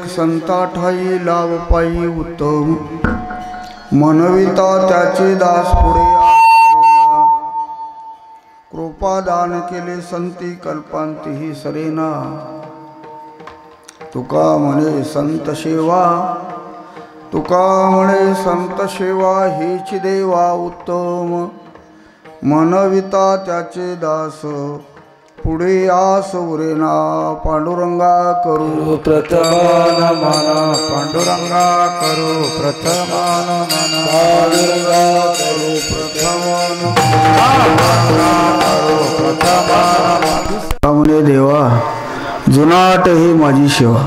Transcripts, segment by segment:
संता ठाई लाभ पायी उत्तम मनविता त्याचे दास पुढे कृपादान केले संती कल्पांतीही सरेना तुका म्हणे संत सेवा तुका म्हणे संत सेवा हीच देवा उत्तम मनविता त्याचे दास पुढे आस उरेना पांडुरंगा करू प्रथमान मना पांडुरंगा करू प्रथमान मन पांडुरंगा करू प्रथमान म्हणे देवा जुनाट ही माझी सेवा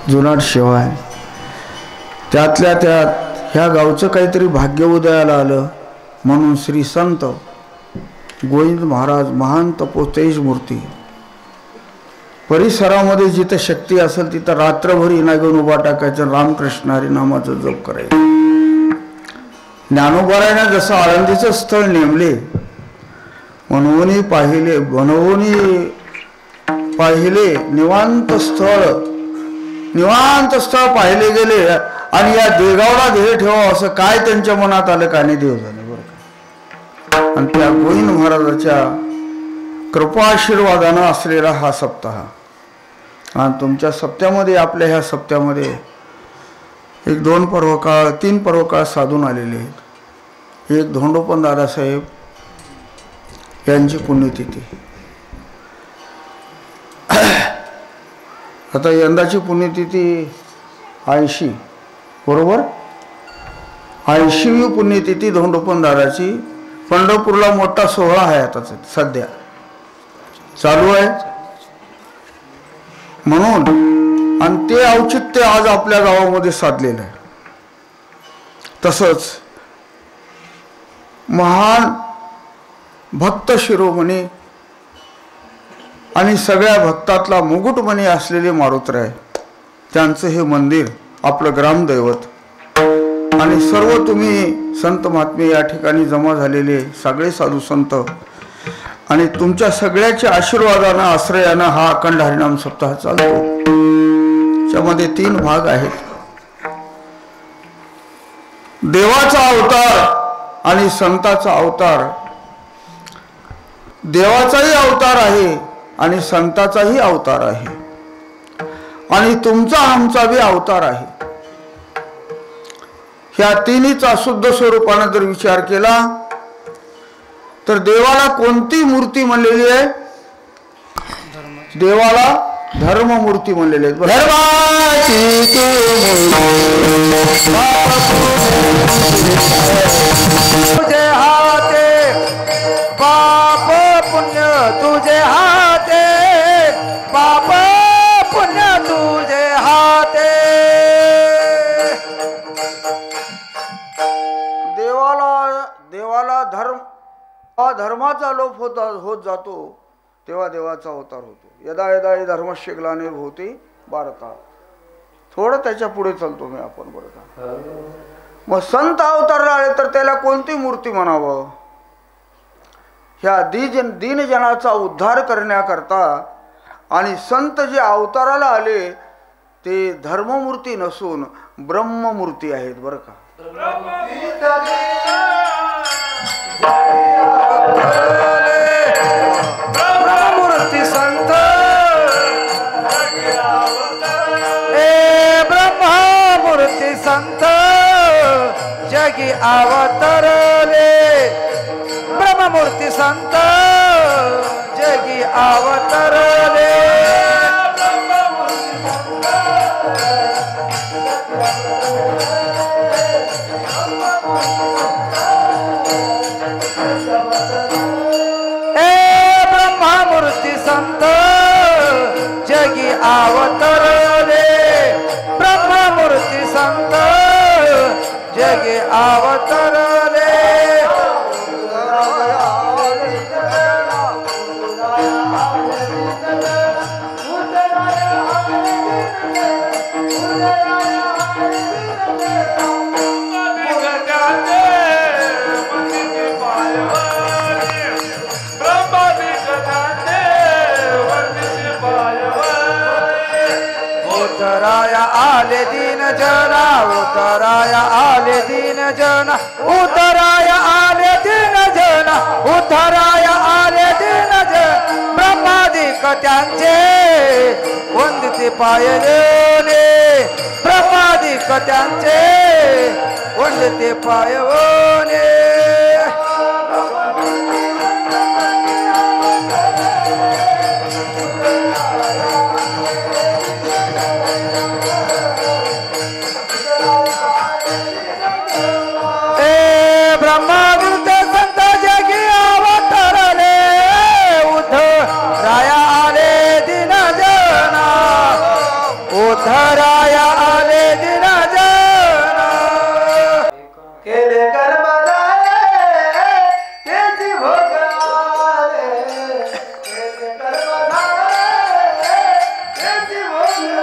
जुनाट सेवा आहे त्यातल्या त्यात ह्या गावचं काहीतरी भाग्य उदयाला आलं म्हणून श्री संत गोविंद महाराज महान तपोतेज मूर्ती परिसरामध्ये जिथं शक्ती असेल तिथं रात्रभर इना घेऊन उभा टाकायचं रामकृष्ण हरी नामाचं जप करायचं ज्ञानोबारायने जसं आळंदीचं स्थळ नेमले म्हणून पाहिले निवांत स्थळ पाहिले गेले आणि या देगावला देह ठेवा असं काय त्यांच्या मनात आलं का नाही देव झाले बरं का आणि त्या गोविंद महाराजाच्या कृपा आशीर्वादानं असलेला हा सप्ताह आणि तुमच्या सप्त्यामध्ये आपल्या ह्या सप्त्यामध्ये एक 2 पर्वकाळ 3 पर्वकाळ साधून आलेले आहेत एक धोंडोपंत दादासाहेब यांची पुण्यतिथी आता यंदाची पुण्यतिथी 80 बरोबर 80वी पुण्यतिथी धोंडोपंत दादाची पंढरपूरला मोठा सोहळा आहे आता सध्या चालू आहे म्हणून आणि ते औचित्य आज आपल्या गावामध्ये साधलेलं आहे तसंच महान भक्त शिरोमणी आणि सगळ्या भक्तातला मुकुटमणी असलेले मारुतराय त्यांचं हे मंदिर आपलं ग्रामदैवत आणि सर्व तुम्ही संत महात्मे या ठिकाणी जमा झालेले सगळे साधू संत आणि तुमच्या सगळ्याच्या आशीर्वादानं आश्रयानं हा अखंड हरिनाम सप्ताह चालतो त्यामध्ये 3 भाग आहेत देवाचा अवतार आणि संताचा अवतार देवाचाही अवतार आहे आणि संताचाही अवतार आहे आणि तुमचा आमचा बी अवतार आहे ह्या तिन्हीचा शुद्ध स्वरूपाने जर विचार केला तर देवाला कोणती मूर्ती म्हणलेली आहे देवाला धर्ममूर्ती म्हणलेली आहे तुझे हाते पाप पुण्य तुझे हाते पाप पुण्य तुझे हाते देवाला धर्माचा लोप होत जातो तेव्हा देवाचा अवतार होतो यदा यदा धर्मस्य ग्लानिर्भूती भारतात थोडं त्याच्या पुढे चालतो मी आपण बरं का मग संत अवतारला आले तर त्याला कोणती मूर्ती म्हणावं ह्या दीनजनाचा उद्धार करण्याकरता आणि संत जे अवताराला आले ते धर्ममूर्ती नसून ब्रह्ममूर्ती आहेत बरं का ब्रह्ममूर्ती संत ब्रह्ममूर्ती संत जगी अवतरले ब्रह्ममूर्ती संत जगी अवतरले ब्रह्ममूर्ती संत जगी अवतरले ब्रह्ममूर्ती संत जगी अवतरले राय आले दीन जना उतराया आले दीन जना उतराया आले दीन जना उतराया आले दीन जन ब्रह्मादिक त्यांचे वंदिते पायले ब्रह्मादिक त्यांचे वंदिते पायवने ब्रह्मावृत संत जगी अवतरले उद्धराया आले दिन जना उद्धराया आले दिन जना केले कर्म त्याची भोग आले केले कर्म त्याची भोग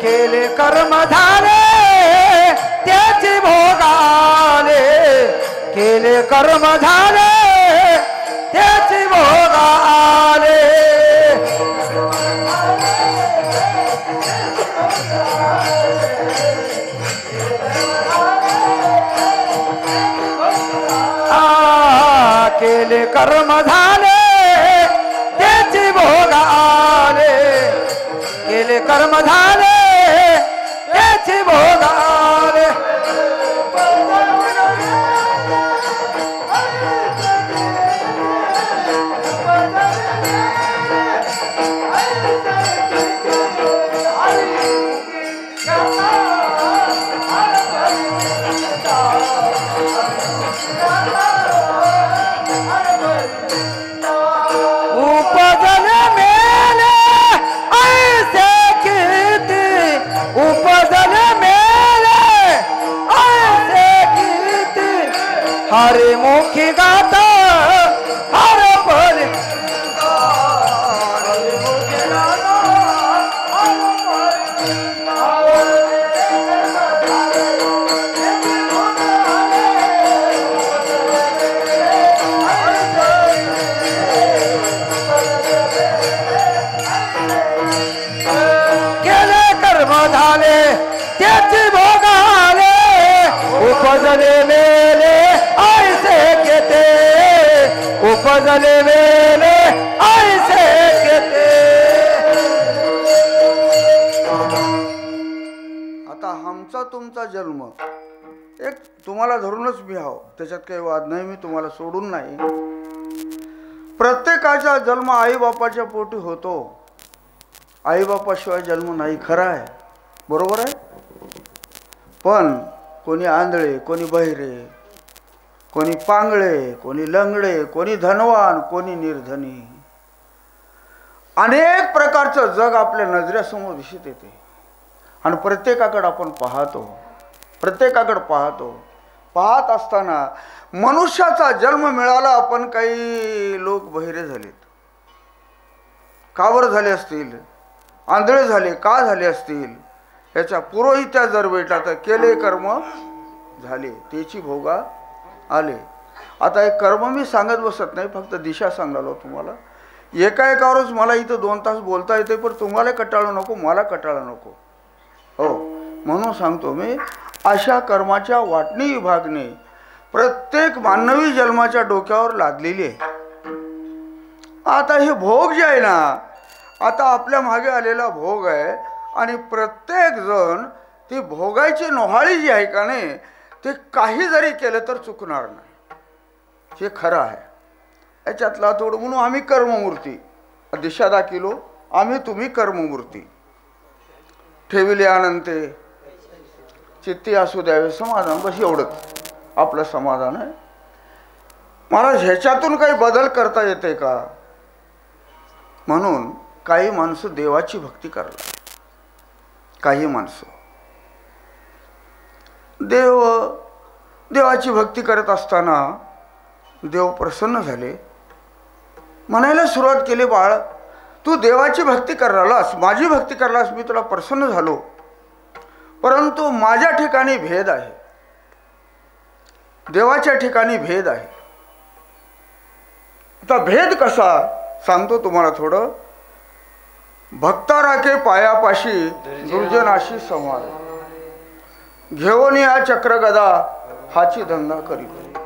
केले कर्म झाले त्याची भोग आले केले कर्म झाले त्याची भोग आले केले कर्म झाले त्याची भोग आले केले कर्म झाले त्याची भोग आले उपजले मेले ऐसे कीर्ती उपजले मेले ऐसे कीर्ती हरे मुखी गाता हर पल झाले त्याची भोग आले उपजले मेले ऐसे केते उपजले मेले ऐसे केते आता आमचा तुमचा जन्म एक तुम्हाला धरूनच मी हाव, त्याच्यात काही वाद नाही, मी तुम्हाला सोडून नाही. प्रत्येकाचा जन्म आई बापाच्या पोटी होतो, आई बापाशिवाय जन्म नाही, खरं आहे, बरोबर आहे. पण कोणी आंधळे, कोणी बहिरे, कोणी पांगळे, कोणी लंगडे, कोणी धनवान, कोणी निर्धनी, अनेक प्रकारचं जग आपल्या नजरेसमोर दिसत येते आणि प्रत्येकाकडे आपण पाहतो, प्रत्येकाकडे पाहतो. पाहत असताना मनुष्याचा जन्म मिळाला, आपण काही लोक बहिरे झालेत. का बरं झाले असतील, आंधळे झाले, का झाले असतील, याच्या पुरोहित्या जर भेटला तर केले कर्म झाले त्याची भोगा आले. आता एक कर्म मी सांगत बसत नाही, फक्त दिशा सांगालो तुम्हाला. एका एकावरच मला इथं 2 तास बोलता येते, पण तुम्हाला कटाळू नको, मला कटाळू नको, हो, म्हणून सांगतो मी. अशा कर्माच्या वाटणी विभागणे प्रत्येक मानवी जन्माच्या डोक्यावर लादलेली आहे. आता हे भोग जे आहे ना, आता आपल्या मागे आलेला भोग आहे आणि प्रत्येक जण ती भोगायची नोहाळी जी आहे का नाही, ते काही जरी केलं तर चुकणार नाही, हे खरं आहे. याच्यातला थोडं म्हणून आम्ही कर्ममूर्ती दिशा दाखिलो, आम्ही तुम्ही कर्ममूर्ती ठेविले अनंते चित्ती असू द्यावे समाधान, बस एवढंच आपलं समाधान आहे. महाराज ह्याच्यातून काही बदल करता येते का? म्हणून काही माणसं देवाची भक्ती करतात, काही माणसं देवाची भक्ती करत असताना देव प्रसन्न झाले, म्हणायला सुरुवात केली, बाळ तू देवाची भक्ती करालास, माझी भक्ती करालास, मी तुला प्रसन्न झालो, परंतु माझ्या ठिकाणी भेद आहे, देवाच्या ठिकाणी भेद आहे. आता भेद कसा सांगतो तुम्हाला थोडं. भक्ता राखे पायापाशी दुर्जनाशी संवाद, घेऊन या चक्र गदा हाची धंदा करीत.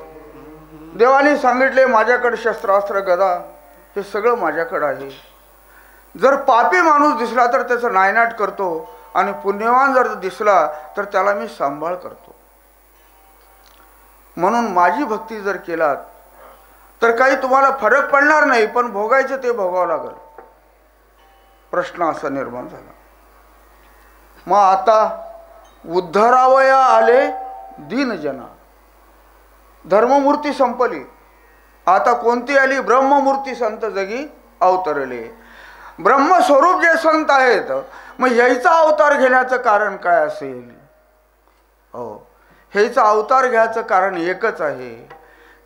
देवाने सांगितले माझ्याकडे शस्त्रास्त्र गदा हे सगळं माझ्याकडे आहे. जर पापी माणूस दिसला तर त्याचं नायनाट करतो आणि पुण्यवान जर दिसला तर त्याला मी सांभाळ करतो. म्हणून माझी भक्ती जर केलात तर काही तुम्हाला फरक पडणार नाही, पण भोगायचं ते भोगावं लागेल. प्रश्न असा निर्माण झाला. मग आता उद्धरावया आले दीनजना. धर्ममूर्ती संपली, आता कोणती आली? ब्रह्ममूर्ती संत जगी अवतरले. ब्रह्मस्वरूप जे संत आहेत, मग ह्याचा अवतार घेण्याचं कारण काय असेल? हो, ह्याचा अवतार घ्यायचं कारण एकच आहे,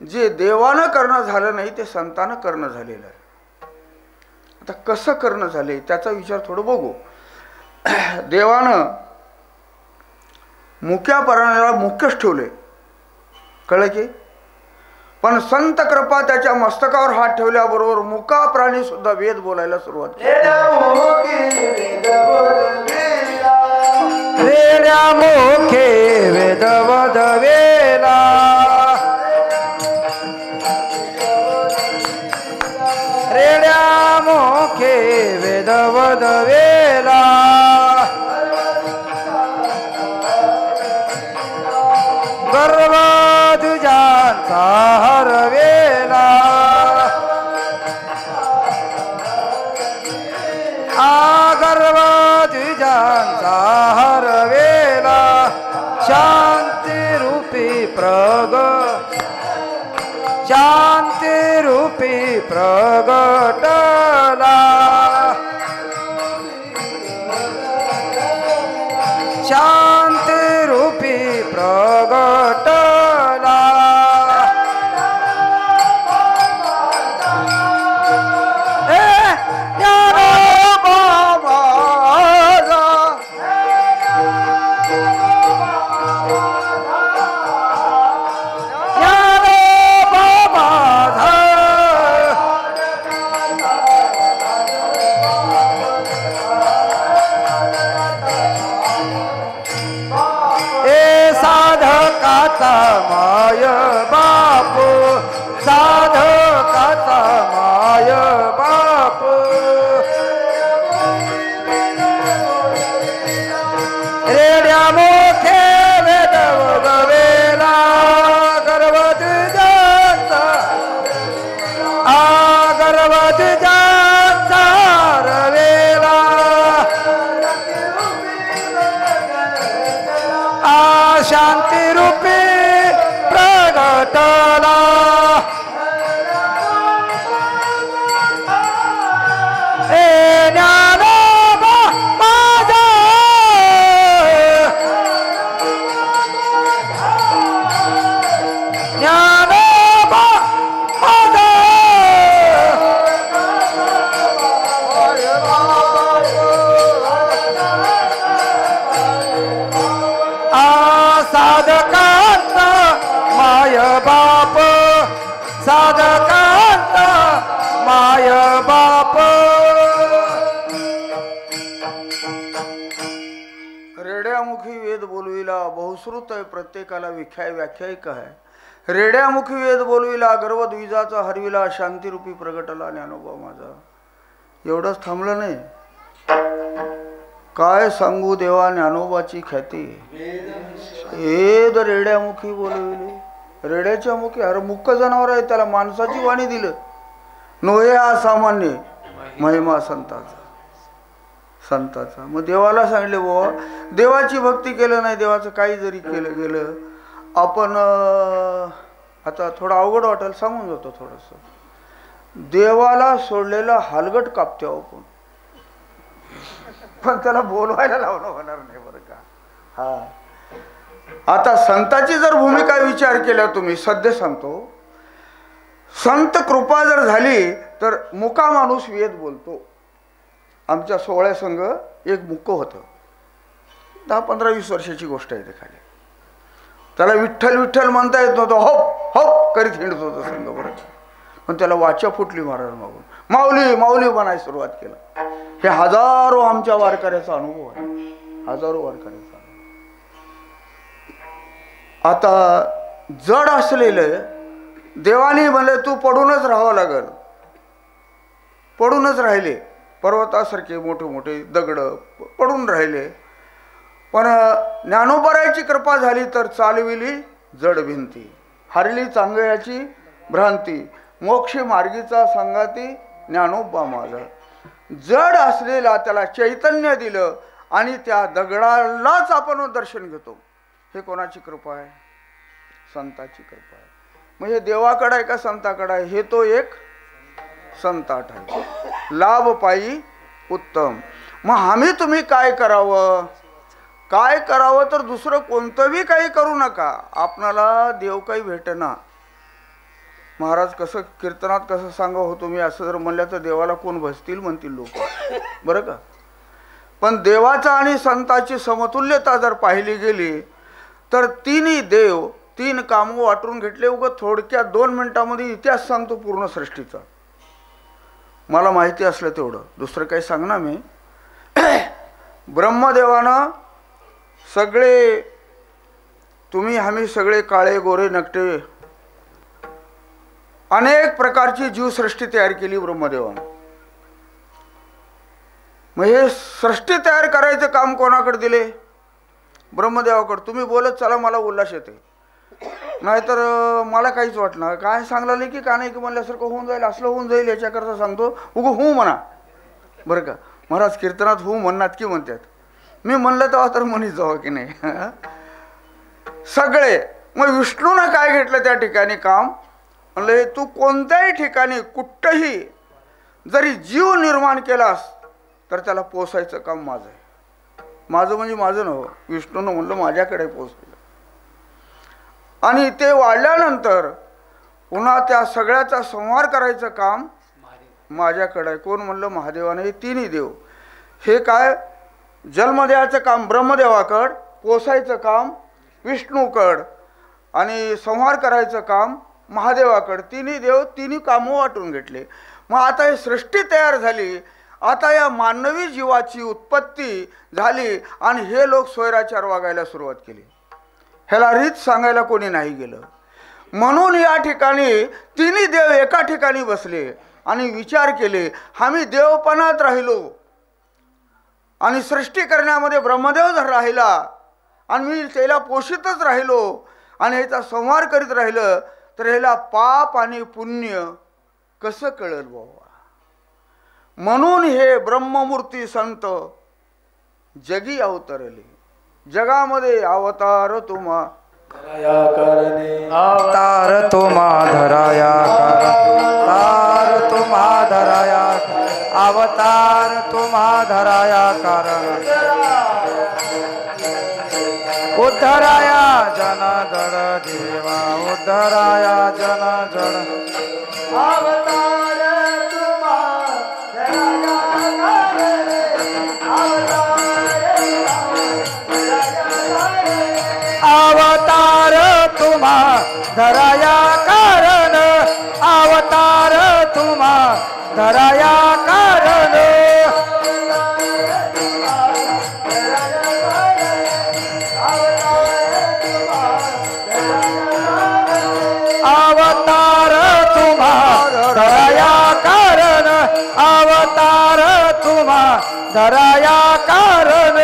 जे देवानं करणं झालं नाही ते संतानं करणं झालेलं आहे. आता कसं करणं झाले त्याचा विचार थोडं बघू. देवानं मुक्या प्राण्याला मुख्यच ठेवले, कळलं की? पण संत कृपा त्याच्या मस्तकावर हात ठेवल्याबरोबर मुका प्राणी सुद्धा वेद बोलायला सुरुवात केली. रेड्या मुखे वेद वदवेला, रेड्या मुखे वेद वदवेला, गर्व तुझ्यांचा हरवेला, गर्व तुझ्यांचा हरवेला, शांती रूपी शांती रूपी प्रगटला, शांती रूपी प्रगटला. माय बाप साधकाचा माय बाप, रेड्या मोठे वेद वगवेला, गर्व तुझ्यांचा गर्व तुझ्यांचा रवेला, शांती रूपी प्रगटला. ए ज्ञानोबा माझा, ज्ञानोबा माझा, साधकांचा माय बाप, साधकांचा माय बाप. रेड्यामुखी वेद बोलविला बहुश्रुत आहे, प्रत्येकाला व्याख्यायिक आहे. रेड्यामुखी वेद बोलविला, गर्व द्विजाचा हरविला, शांतीरूपी प्रगटला ज्ञानोबा माझा. एवढंच थांबलं नाही, काय सांगू देवा ज्ञानोबाची ख्याती. वेद रेड्यामुखी बोलविले. रेड्याच्या मुखी, अरे मुक्क जनावर आहे, त्याला माणसाची वाणी दिलं. नोहे असामान्य महिमा संताचा, संताचा. मग देवाला सांगले बुवा, देवाची भक्ती केलं नाही, देवाचं काही जरी केलं गेलं, आपण आता थोडं अवघड वाटेल, सांगून जातो थोडंसं. देवाला सोडलेला हलगट कापते आपण, पण त्याला बोलवायला लावणं होणार नाही बरं का. हा, आता संताची जर भूमिका विचार केला तुम्ही, सध्या सांगतो, संत कृपा जर झाली तर मुका माणूस वेद बोलतो. आमच्या 16 संघ एक मुक्क होतं, 10-15-20 वर्षाची गोष्ट आहे. ते खाली त्याला विठ्ठल विठ्ठल म्हणता येत नव्हतं, होप होप करीत हिंडत होतं संघ बरं. पण त्याला वाचा फुटली महाराज मागून. माऊली माऊली म्हणायला सुरुवात केलं. हे हजारो आमच्या वारकऱ्याचा अनुभव आहे, हजारो वारकऱ्याचा अनुभव. आता जड असलेलं देवानी म्हणले तू पडूनच राहावं लागल. पडूनच राहिले, पर्वतासारखे मोठे मोठे दगड पडून राहिले. पण ज्ञानोबराची कृपा झाली तर चालविली जड भिंती, हरली चांगयाची भ्रांती, मोक्ष मार्गीचा संगाती ज्ञानोबा माझा. जड असलेला त्याला चैतन्य दिलं आणि त्या दगडालाच आपण दर्शन घेतो. हे कोणाची कृपा आहे? संताची कृपा आहे. म्हणजे देवाकडे आहे का संताकडे आहे? हे तो एक संताट आहे. लाभ पायी उत्तम. मग आम्ही तुम्ही काय करावं? काय करावं तर दुसरं कोणतंही काही करू नका. आपणाला देव काही भेटेना. महाराज कसं कीर्तनात कसं सांगा हो तुम्ही असं जर म्हणलं तर देवाला कोण भजतील म्हणतील लोक, बरं का. पण देवाचा आणि संताची समतुल्यता जर पाहिली गेली तर तिन्ही देव तीन कामं वाटून घेतले. उगं थोडक्यात 2 मिनिटामध्ये इतिहास सांगतो पूर्ण सृष्टीचा, मला माहिती असलं तेवढं, दुसरं काही सांगणार मी. ब्रह्मदेवानं सगळे तुम्ही आम्ही सगळे काळे गोरे नकटे अनेक प्रकारची जीवसृष्टी तयार केली ब्रह्मदेवानं. मग हे सृष्टी तयार करायचं काम कोणाकडे दिले? ब्रह्मदेवाकडे. तुम्ही बोलत चला मला उल्हास येते, नाहीतर मला काहीच वाटणार. काय सांगला नाही की का नाही की म्हणल्यासारखं होऊन जाईल, असलं होऊन जाईल याच्याकरता सांगतो. उगं हो म्हणा, बरं का. महाराज कीर्तनात हो म्हणणार की म्हणतात. मी म्हणलं तेव्हा तर म्हणीत जावं की नाही. सगळे मग विष्णूनं काय घेतलं त्या ठिकाणी काम? म्हणलं तू कोणत्याही ठिकाणी कुठंही जरी जीव निर्माण केलास तर त्याला पोसायचं काम माझं आहे. माझं म्हणजे माझं नव्हतं, विष्णूनं म्हणलं माझ्याकडे पोचलं. आणि ते वाढल्यानंतर पुन्हा त्या सगळ्याचा संहार करायचं काम माझ्याकडे आहे. कोण म्हणलं? महादेवाने. हे तिन्ही देव. हे काय? जन्म द्यायचं काम ब्रह्मदेवाकड, पोसायचं काम विष्णूकड आणि संहार करायचं काम महादेवाकड. तिन्ही देव तिन्ही कामं वाटून घेतले. मग आता ही सृष्टी तयार झाली. आता या मानवी जीवाची उत्पत्ती झाली आणि हे लोक स्वैराचार वागायला सुरुवात केली. ह्याला रीत सांगायला कोणी नाही गेलं. म्हणून या ठिकाणी तिन्ही देव एका ठिकाणी बसले आणि विचार केले. आम्ही देवपणात राहिलो आणि सृष्टी करण्यामध्ये ब्रह्मदेव जर राहिला आणि मी त्याला पोषितच राहिलो आणि ह्याचा संहार करीत राहिलं तर ह्याला पाप आणि पुण्य कसं कळेल बाबा. म्हणून हे ब्रह्ममूर्ती संत जगी अवतरले. जगामध्ये अवतार तुम्हा अवतार तुम्हा धराया अवतार तुम्हा धराया अवतार तुम्हा धराया कारण उद्धराया जन जड देवा उद्धराया जन जड अवतार तुम्हा धराया अवतार तुम्हा धराया कारण अवतार तुम्हा धराया कारण अवतार तुम्हा धराया कारण अवतार तुम्हा धराया कारण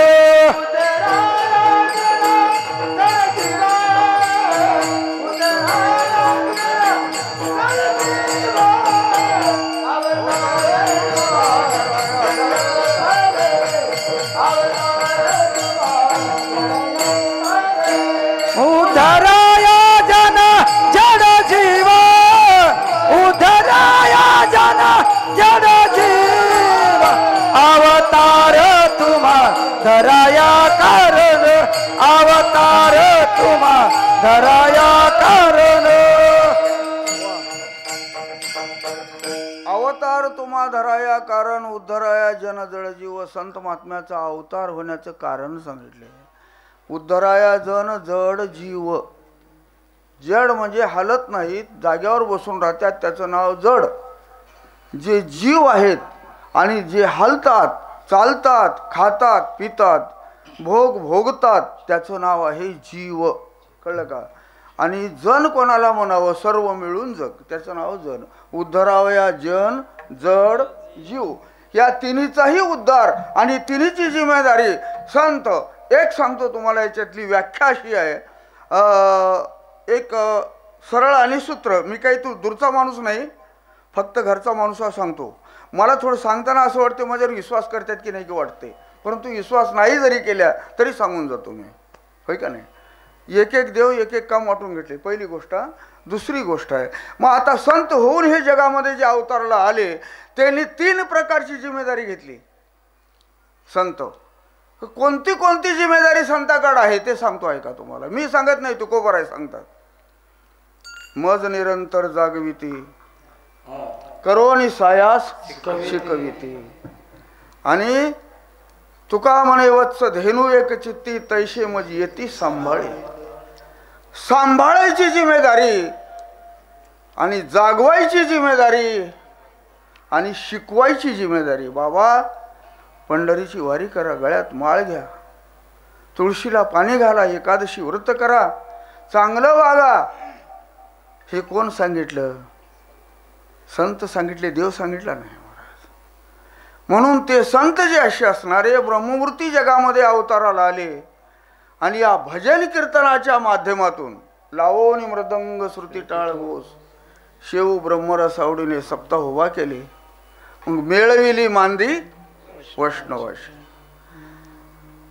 उद्धराया जन जड जीव उद्धराया जन जड जीव अवतार तुम्हा धराया कारण अवतार तुम्हा धराया कारण अवतार तुम्हा धराया कारण उद्धराया जन जड जीव. संत महात्म्याचा अवतार होण्याचं कारण सांगितले. उद्धराया जन जड जीव. जड म्हणजे हालत नाहीत, जाग्यावर बसून राहतात, त्याचं नाव जड. जे जीव आहेत आणि जे हलतात, चालतात, खातात, पितात, भोग भोगतात, त्याचं नाव आहे जीव. कळलं का? आणि जन कोणाला म्हणावं? सर्व मिळून जग, त्याचं नाव जन. उद्धरावया जन, जड, जीव, या तिन्हीचाही उद्धार आणि तिन्हीची जिम्मेदारी संत. एक सांगतो तुम्हाला, याच्यातली व्याख्या अशी आहे, एक सरळ आणि सूत्र. मी काही तू दूरचा माणूस नाही, फक्त घरचा माणूस सांगतो. मला थोडं सांगताना असं वाटतं माझ्यावर विश्वास करतात की नाही की वाटते, परंतु विश्वास नाही जरी केल्या तरी सांगून जातो मी, होय का नाही? एक एक देव एक एक काम वाटून घेतले, पहिली गोष्ट. दुसरी गोष्ट आहे, मग आता संत होऊन हे जगामध्ये जे अवताराला आले त्यांनी 3 प्रकारची जिम्मेदारी घेतली. संत कोणती कोणती जिम्मेदारी संताकडे आहे ते सांगतो, आहे का तुम्हाला? मी सांगत नाही, तुकोबर आहे सांगतात. मज निरंतर जागविती, करोनी सायास शिकविती. आणि तुका म्हणे वत्स धेनू एक चित्ती, तैशे मज येती सांभाळे. सांभाळायची जिम्मेदारी आणि जागवायची जिम्मेदारी आणि शिकवायची जिम्मेदारी. बाबा, पंढरीची वारी करा, गळ्यात माळ घ्या, तुळशीला पाणी घाला, एकादशी व्रत करा, चांगलं वागा. हे कोण सांगितलं? संत सांगितले, देव सांगितला नाही महाराज. म्हणून ते संत जे असे असणारे ब्रह्ममूर्ती जगामध्ये अवताराला आले आणि या भजन कीर्तनाच्या माध्यमातून लावोनी मृदंग श्रुती टाळ घोष, शेव ब्रह्मरस आवडीने सप्ताह उभा केले. मग मेळविली मांदी वैष्णवाशी.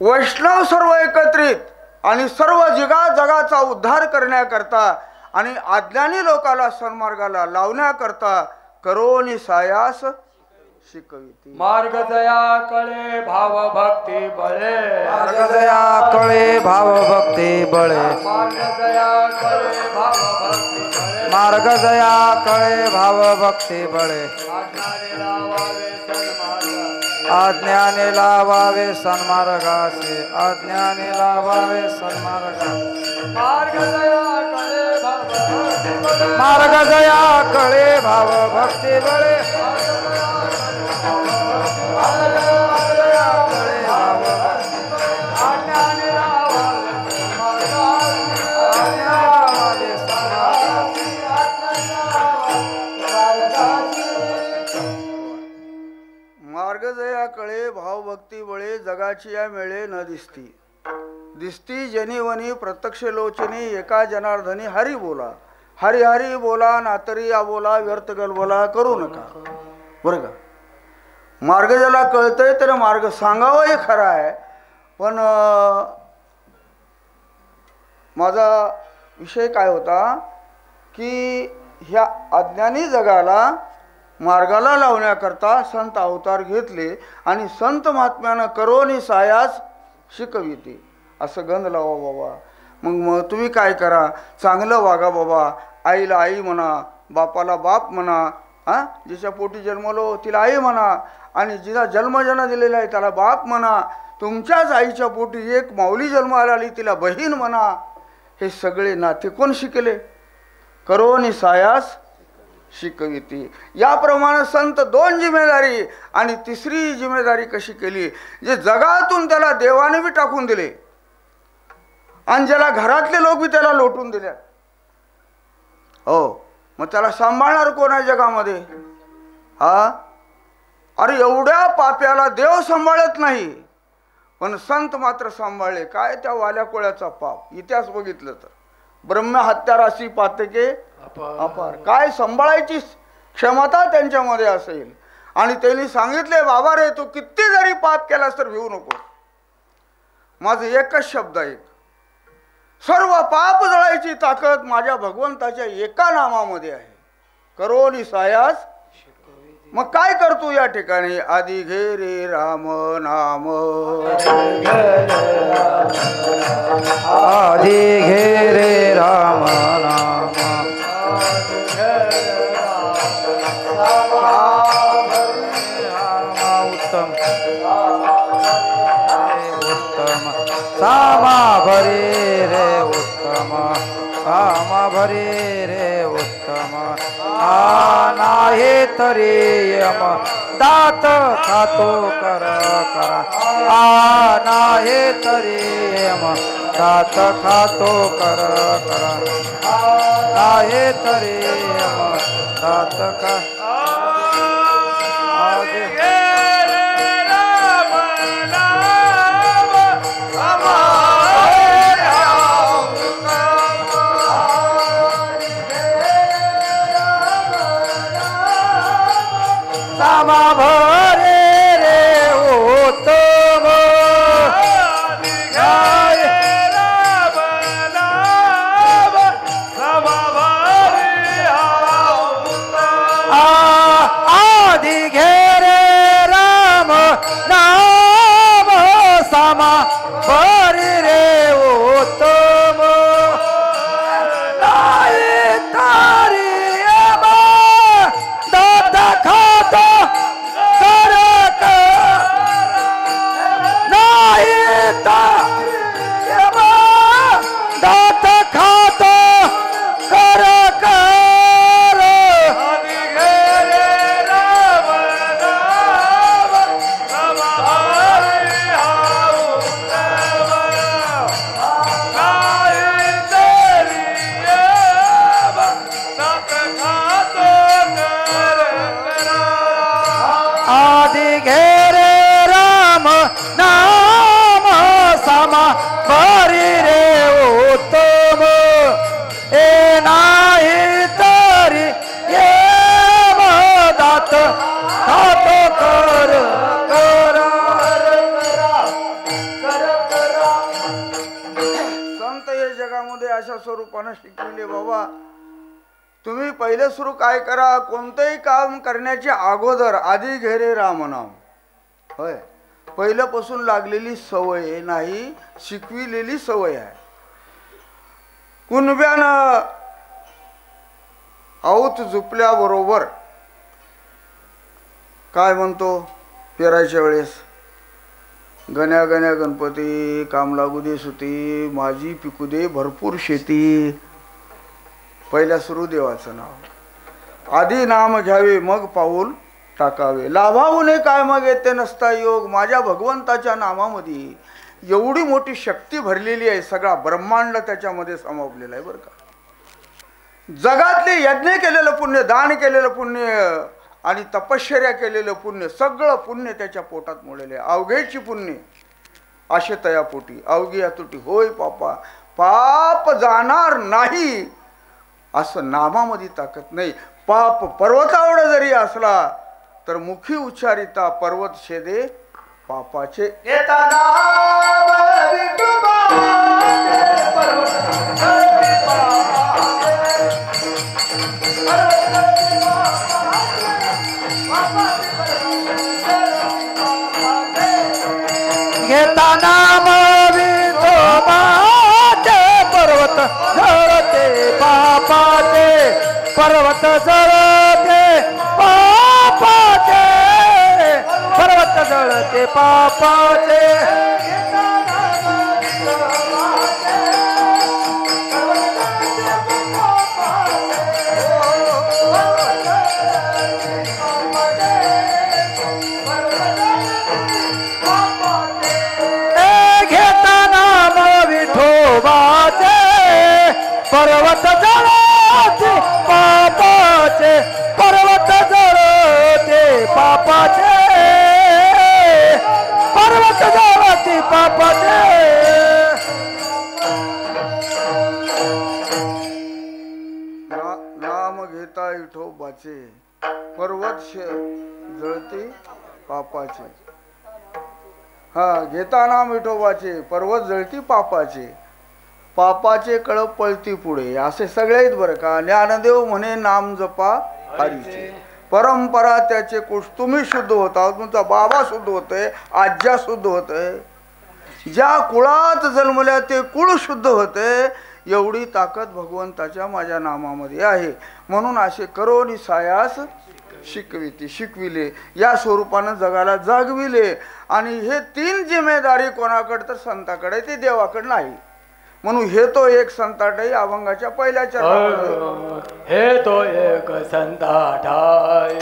वैष्णव सर्व एकत्रित आणि सर्व जगाचा उद्धार करण्याकरता आणि अज्ञानी लोकाला सन्मार्गाला लावण्याकरता करोनी सायास शिकविती. मार्ग दया कळे भाव भक्ती बळे, मार्ग दया कळे भाव भक्ती बळे, मार्ग दया कळे भाव भक्ती बळे, मार्ग दया कळे भाव भक्ती बळे. आज्ञाने लावावे सन्मार्गासे, आज्ञाने लावावे सन्मार्गासे. मार्ग दया कळे भाव भक्ती बळे, मार्ग दया कळे भाव भक्ती बळे. मार्ग जया कळे भाव भक्ती बळे, जगाची या मेळे न दिसती. दिसती जनिवनी प्रत्यक्ष लोचनी, एका जनार्दनी हरी बोला. हरी हरी बोला, नातरी या बोला, व्यर्थ गलबोला करू नका. बरं का? मार्ग ज्याला कळतंय तर मार्ग सांगावं हे खरं आहे. पण माझा विषय काय होता की ह्या अज्ञानी जगाला मार्गाला लावण्याकरता संत अवतार घेतले आणि संत महात्म्यानं करोनी सायास शिकविते. असं गंध लावा बाबा. मग तुम्ही काय करा, चांगलं वागा बाबा. आईला आई म्हणा, बापाला बाप म्हणा, जिच्या पोटी जन्मलो तिला आई म्हणा, आणि जिला जन्मजन्म दिलेला आहे त्याला बाप म्हणा. तुमच्याच आईच्या पोटी एक माऊली जन्माला आली, तिला बहीण म्हणा. हे सगळे नाते कोण शिकले? करोनी सायास शिकविती. याप्रमाणे संत 2 जिम्मेदारी आणि तिसरी जिम्मेदारी कशी केली, जे जगातून त्याला देवाने बी टाकून दिले आणि ज्याला घरातले लोक बी त्याला लोटून दिले. हो, मग त्याला सांभाळणार कोण आहे जगामध्ये? अरे एवढ्या पाप्याला देव सांभाळत नाही, पण संत मात्र सांभाळले. काय त्या वाल्या कोळ्याचा पाप, इतिहास बघितलं तर ब्रह्म हत्या राशी पातके अपार. काय सांभाळायची क्षमता त्यांच्यामध्ये असेल. आणि त्यांनी सांगितले, बाबा रे, तू किती जरी पाप केलास तर भिवू नको. माझं एकच शब्द आहे, सर्व पाप जळायची ताकद माझ्या भगवंताच्या एका नामामध्ये आहे, करोनी सायास. मग काय करतो या ठिकाणी? आधी घे रे राम नाम, आधी घे रे राम नाम, उत्तम उत्तम सामा भरे रे उत्तम. सामा भरी रे उत्तम नाही तरी यम दात खातो कर करा नाही तरी यम दात खातो कर करा नाही तरी यम दात खा सामा भरे रे उत्तम आदि घेरे राम नाम सामा भरे रे उत्तम नाही तारी दात खातो कर नाही दात खातो कर आदि घेरे राम नाम सामा भरी रे उत्तम ए नाही तरी ये दात खातो कर संत हे जगामध्ये अशा स्वरूपानं शिकविले. बाबा तुम्ही पहिले सुरू काय करा, कोणतंही काम करण्याच्या अगोदर आधी घेरे रामनाम. होय, पहिल्यापासून लागलेली सवय नाही, शिकविलेली सवय आहे. कुणब्यानं आऊत झुपल्याबरोबर काय म्हणतो पेरायच्या वेळेस, गण्या गण्या गणपती काम लागू दे सुती, माझी पिकू दे भरपूर शेती. पहिल्या सुरू देवाचं नाव, आधी नाम घ्यावे मग पाऊल टाकावे. लाभावूने काय मग येते नसता योग, माझ्या भगवंताच्या नामामध्ये एवढी मोठी शक्ती भरलेली आहे. सगळा ब्रह्मांड त्याच्यामध्ये समावलेला आहे बरं का. जगातले यज्ञ केलेलं पुण्य, दान केलेलं पुण्य आणि तपश्चर्या केलेलं पुण्य, सगळं पुण्य त्याच्या पोटात मोडलेलं आहे. अवघेची पुण्य आशे तया पोटी, अवघी अतुटी होय पापा, पाप जाणार नाही असं नामामध्ये ताकद नाही. पाप पर्वतावढा जरी असला तर मुखी उच्चारिता पर्वत छेदे पापाचे. घेता नाम विठोबाचे पर्वत जळते पापाचे, पर्वत जळते पापाचे, पर्वत जळते पापाचे. पर्वत जळते पापाचे, पर्वत जळते पापाचे, पर्वत जळते पापाचे. नाम घेता विठोबाचे, पर्वत जळते पापाचे. हा, घेता नाम विठोबाचे, पर्वत जळती पापाचे, पापाचे कळप पळती पुढे. असे सगळे आहेत बरं का. ज्ञानदेव म्हणे नाम जपा हरीचे, परंपरा त्याचे कुश. तुम्ही शुद्ध होता, तुमचा बाबा शुद्ध होतोय, आज्या शुद्ध होतोय, ज्या कुळात जन्मल्या ते कुळ शुद्ध होते. एवढी ताकद भगवंताच्या माझ्या नामामध्ये आहे. म्हणून असे करोनी सायास शिकविले, या स्वरूपानं जगाला जागविले. आणि हे तीन जिम्मेदारी कोणाकडे तर संताकडे, ते देवाकडे नाही. म्हणून हे तो एक संताटही अभंगाच्या पहिल्या चरणामध्ये. हे तो एक संताटाय,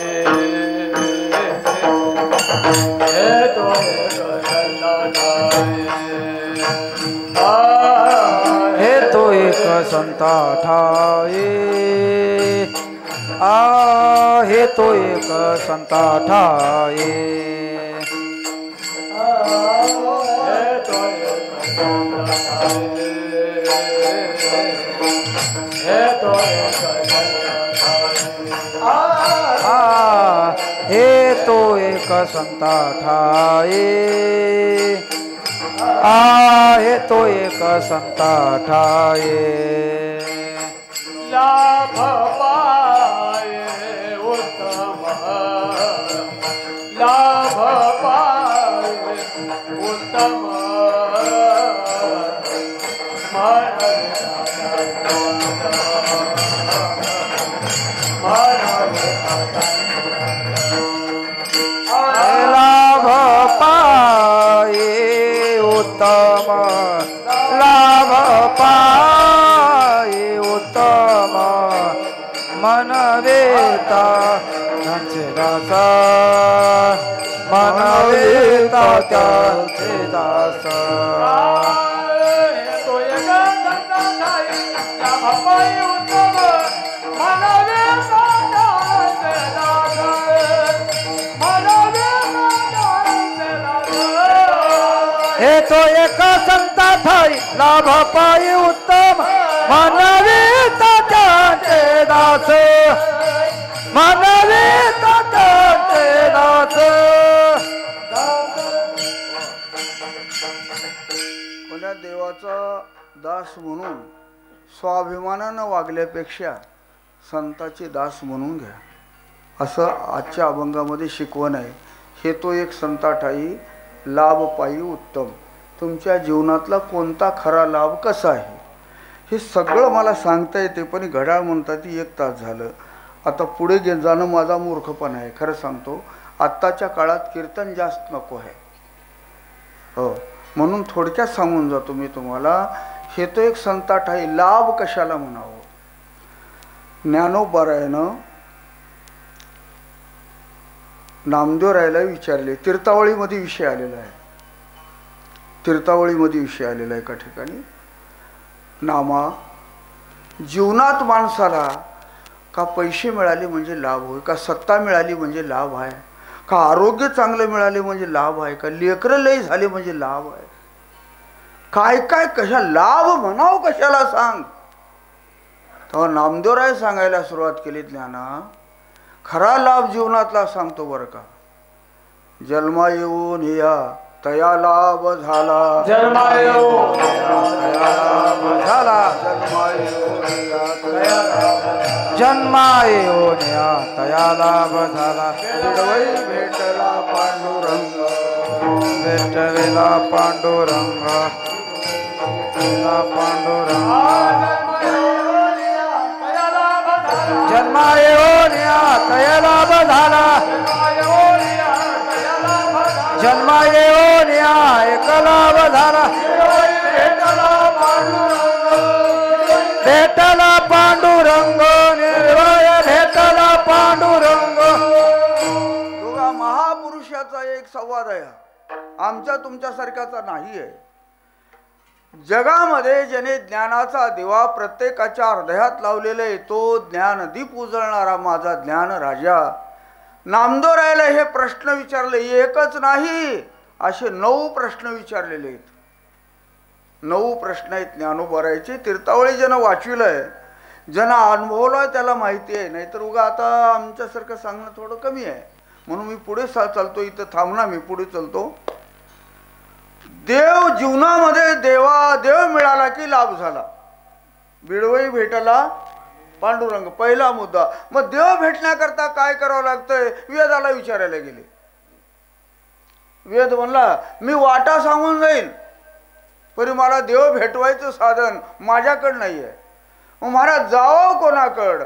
हे तो एक संताटाय, हे तो एक संताटाय, हे तो एक संताटाय, हे तो एक संताटाय, हे तो एक हे तो एक संताटाय, हे तो एक संताटाय, लाभ पाये उत्तम, लाभ पाये उत्तम, लाभ पाये उत्तम, लाभ पाये उत्तम, मनवेता त्यांचे दास, मनवेता त्यांचे दास, हे तो एक संताटाय, लाभ पायी उत्तम, मनवेता त्यांचे दास, मनवेता त्यांचे दास. कोण्या देवाचा दास म्हणून स्वाभिमानानं वागल्यापेक्षा संताचे दास म्हणून घ्या, असं आजच्या अभंगामध्ये शिकवण आहे. हे तो एक संताटाई, लाभ पायी उत्तम. तुमच्या जीवनातला कोणता खरा लाभ कसा आहे हे सगळं मला सांगता येते, पण घड्याळ म्हणतात ती 1 तास झालं. आता पुढे जाणं माझा मूर्खपणा आहे, खरं सांगतो. आत्ताच्या काळात कीर्तन जास्त नको आहे, हो, म्हणून थोडक्यात सांगून जातो मी तुम्हाला. हे तो एक संताटाई, लाभ कशाला म्हणावं. ज्ञानोबारायानं नामदेवरायाला विचारले, तीर्थावळीमध्ये विषय आलेला आहे, तीर्थावळीमध्ये विषय आलेला आहे एका ठिकाणी. नामा, जीवनात माणसाला का पैसे मिळाले म्हणजे लाभ होय, का सत्ता मिळाली म्हणजे लाभ आहे, का आरोग्य चांगलं मिळाले म्हणजे लाभ आहे, का लेकरं लय झाले म्हणजे लाभ आहे, काय काय कशा लाभ म्हणाव कशाला सांग. तेव्हा नामदेवराय सांगायला सुरुवात केली, ज्ञाना खरा लाभ जीवनातला सांगतो बरं का. जन्मा येऊन या तया लाभ झाला, जन्मा येऊन तया लाभ झाला, जन्मा येऊन या तया लाभ झाला, बिडवई भेटला पांडुरंग, भेटलेला पांडुरंग, पांडुरंग, जन्मा येऊन या तया लाभ झाला, जन्मा येऊन या एक लाभ झाला, भेटला पांडुरंग, निर्भय भेटला पांडुरंग. दोघा महापुरुषाचा एक संवाद आहे, आमच्या तुमच्यासारख्याचा नाही आहे. जगामध्ये ज्याने ज्ञानाचा दिवा प्रत्येकाच्या हृदयात लावलेला आहे, तो ज्ञानदीप उजळणारा माझा ज्ञान राजा. नामदेवरायाला हे प्रश्न विचारले, एकच नाही असे 9 प्रश्न विचारलेले आहेत. 9 प्रश्न आहेत ज्ञानोबारायाचे. तीर्थावळी ज्यानं वाचविलंय, ज्यानं अनुभवलंय त्याला माहिती आहे. नाहीतर उगा आता आमच्यासारखं सांगणं थोडं कमी आहे, म्हणून मी पुढे चालतो. इथं थांबणार, मी पुढे चालतो. देव जीवनामध्ये देव मिळाला की लाभ झाला, बिडवई भेटला पांडुरंग, पहिला मुद्दा. मग देव भेटण्याकरता काय करावं लागतंय, वेदाला विचारायला गेले. वेद म्हणला मी वाटा सांगून जाईन, पण मला देव भेटवायचं साधन माझ्याकडं नाही आहे. मग महाराज जावं कोणाकड,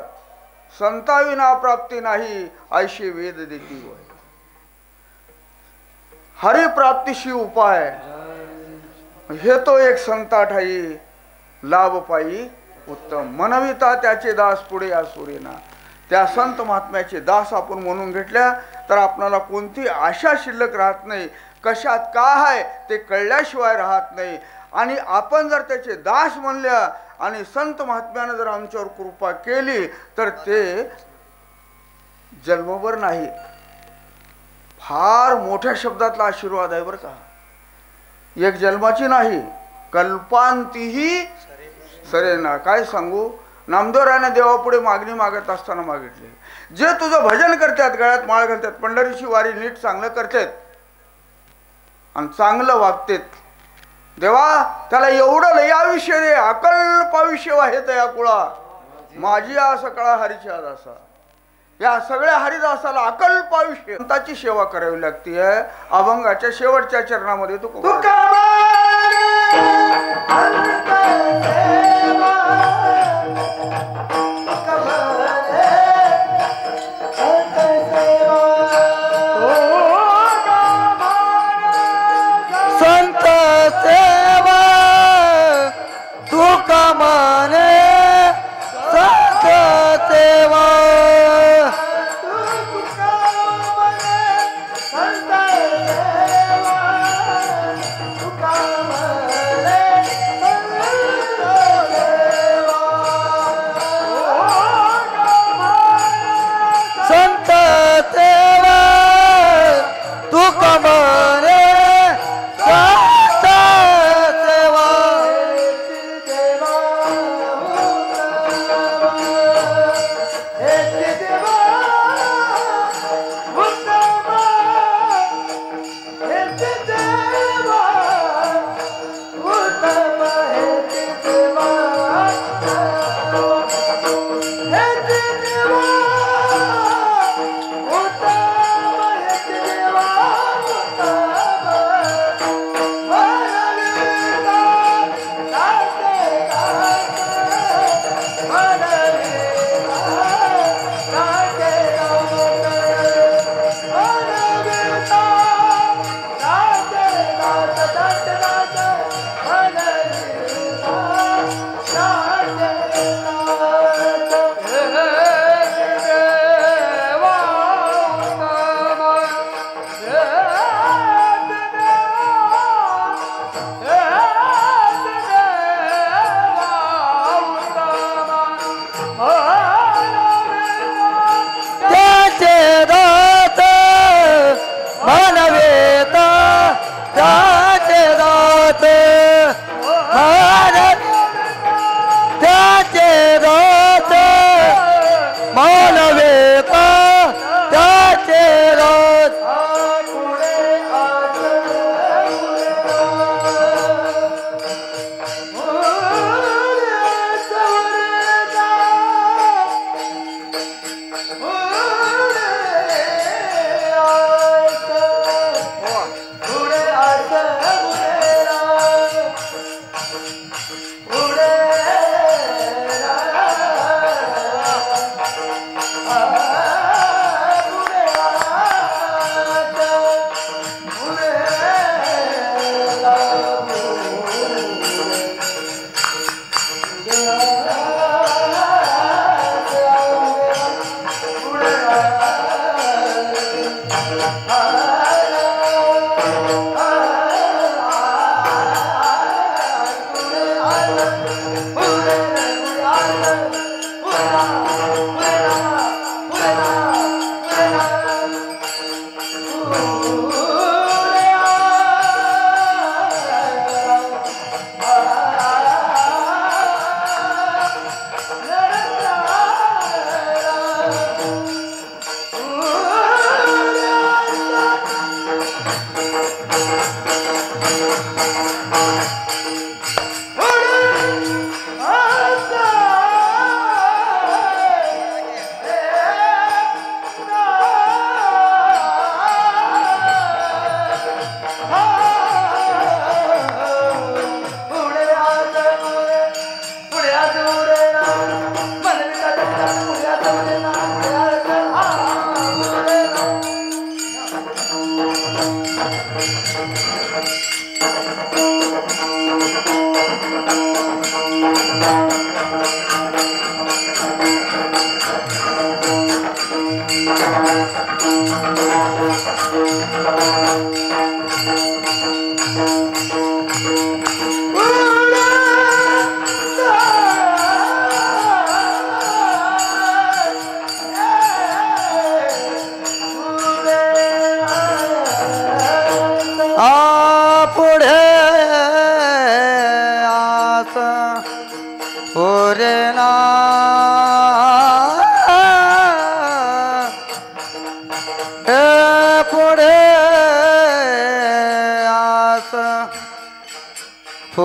संताविना प्राप्ती नाही ऐशी वेद देती होय. हरिप्राप्तीशी उपाय, हे तो एक संताठाई, लाभ पायी उत्तम मनविता त्याचे दास पुढे या सूरेना. त्या संत महात्म्याचे दास आपण म्हणून घेतल्या तर आपणाला कोणती आशा शिल्लक राहत नाही. कशात काय आहे ते कळल्याशिवाय राहत नाही. आणि आपण जर त्याचे दास म्हणल्या आणि संत महात्म्यानं जर आमच्यावर कृपा केली तर ते जन्मभर नाही, फार मोठ्या शब्दातला आशीर्वाद आहे बरं का. एक जन्माची नाही, कल्पांतीही सरेना. काय सांगू, नामदेवरायाने देवापुढे मागणी मागत असताना मागितली, जे तुझं भजन करतात, गळ्यात माळ घालतात, पंढरीची वारी नीट चांगलं करतात आणि चांगलं वागतात, देवा त्याला एवढं लय आयुष्य रे, अकल्प आयुष्य आहे त्या कुळा माझी आ सकळा हरीची आज असा. या सगळ्या हरिदासाला अकल्प आयुष्य संताची सेवा करावी लागते. अभंगाच्या शेवटच्या चरणामध्ये तू संत सेवा तुका माने, संत सेवा तुका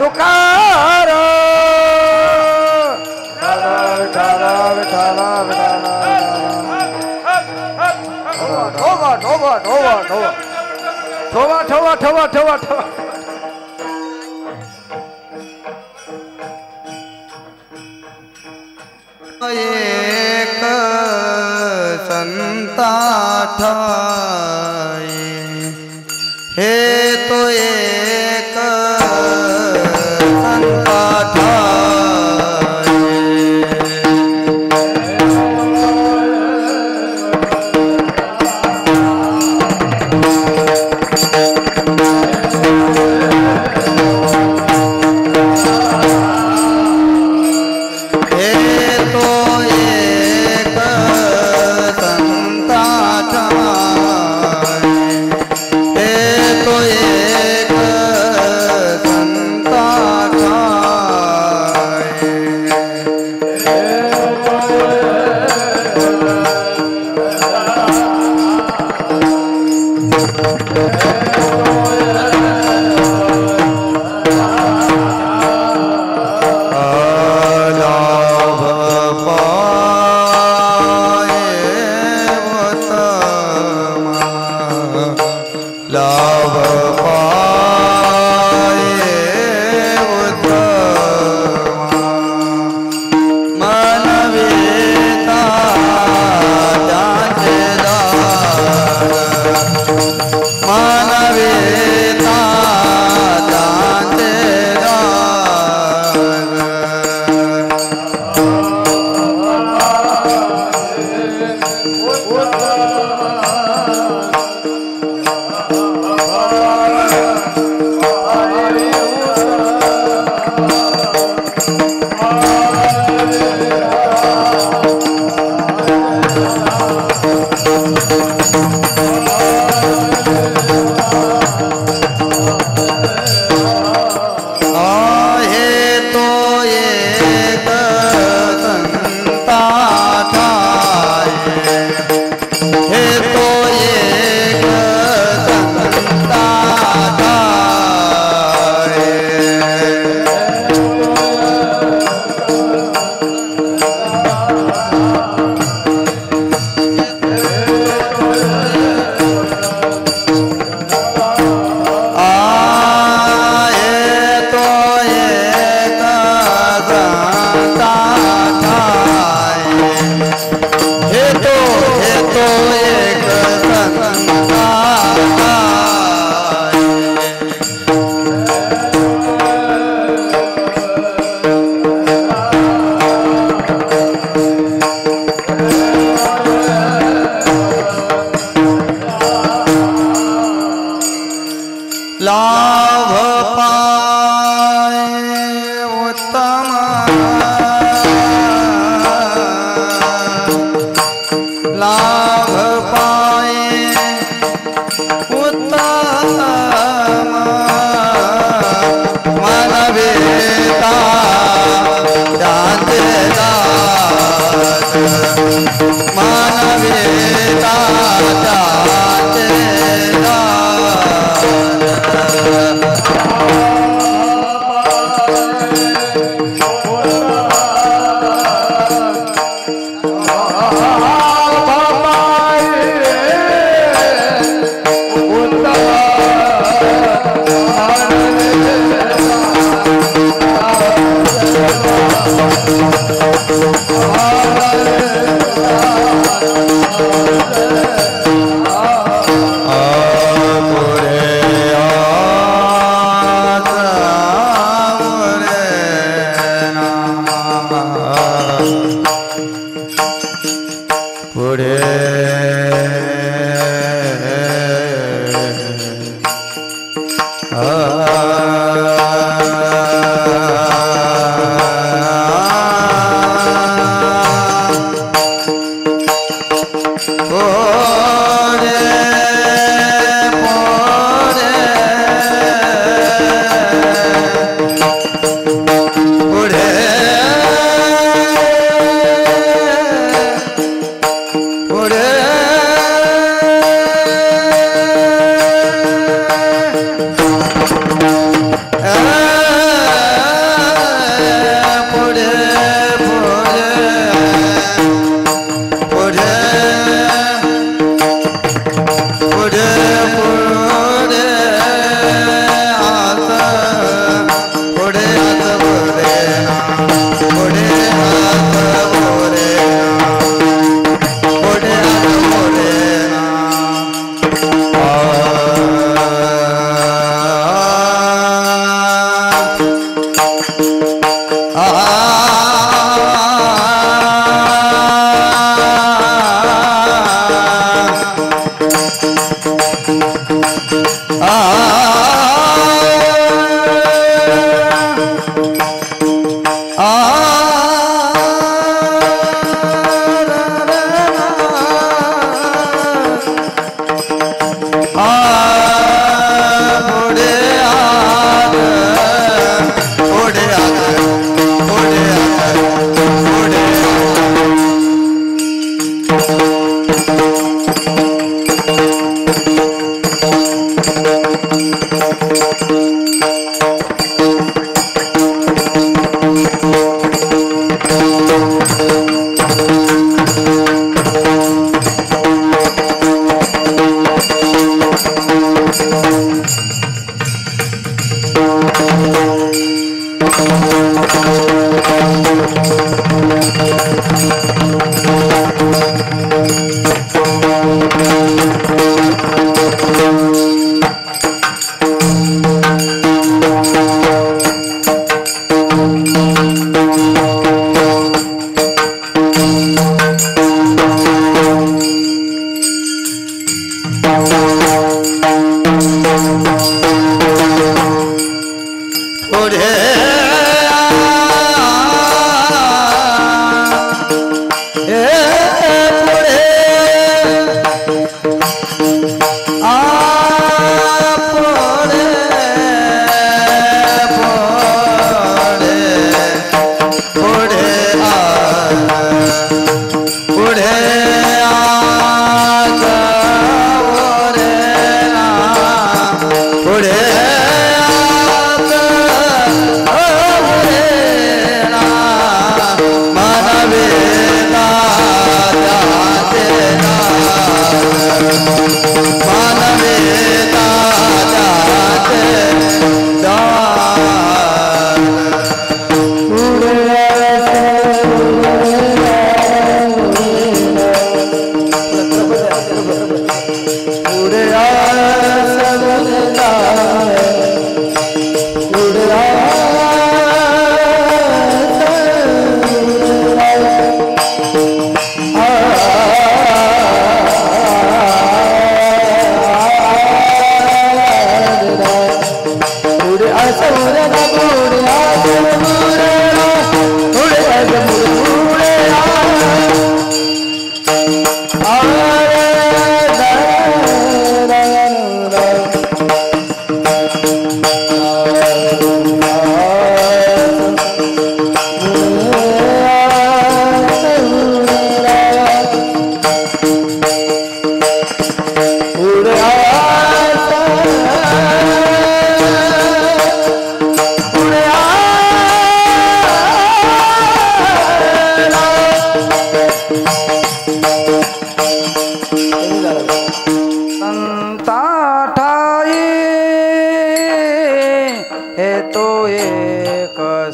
तुकार विठाल विठाल विठाल ठोबा ठोबा ठोबा ठोबा ठोवा ठोवा ठोवा ठोवा ठोवा एक संता ठाई हे तो एक संता ठाई हे तो एक संता ठाई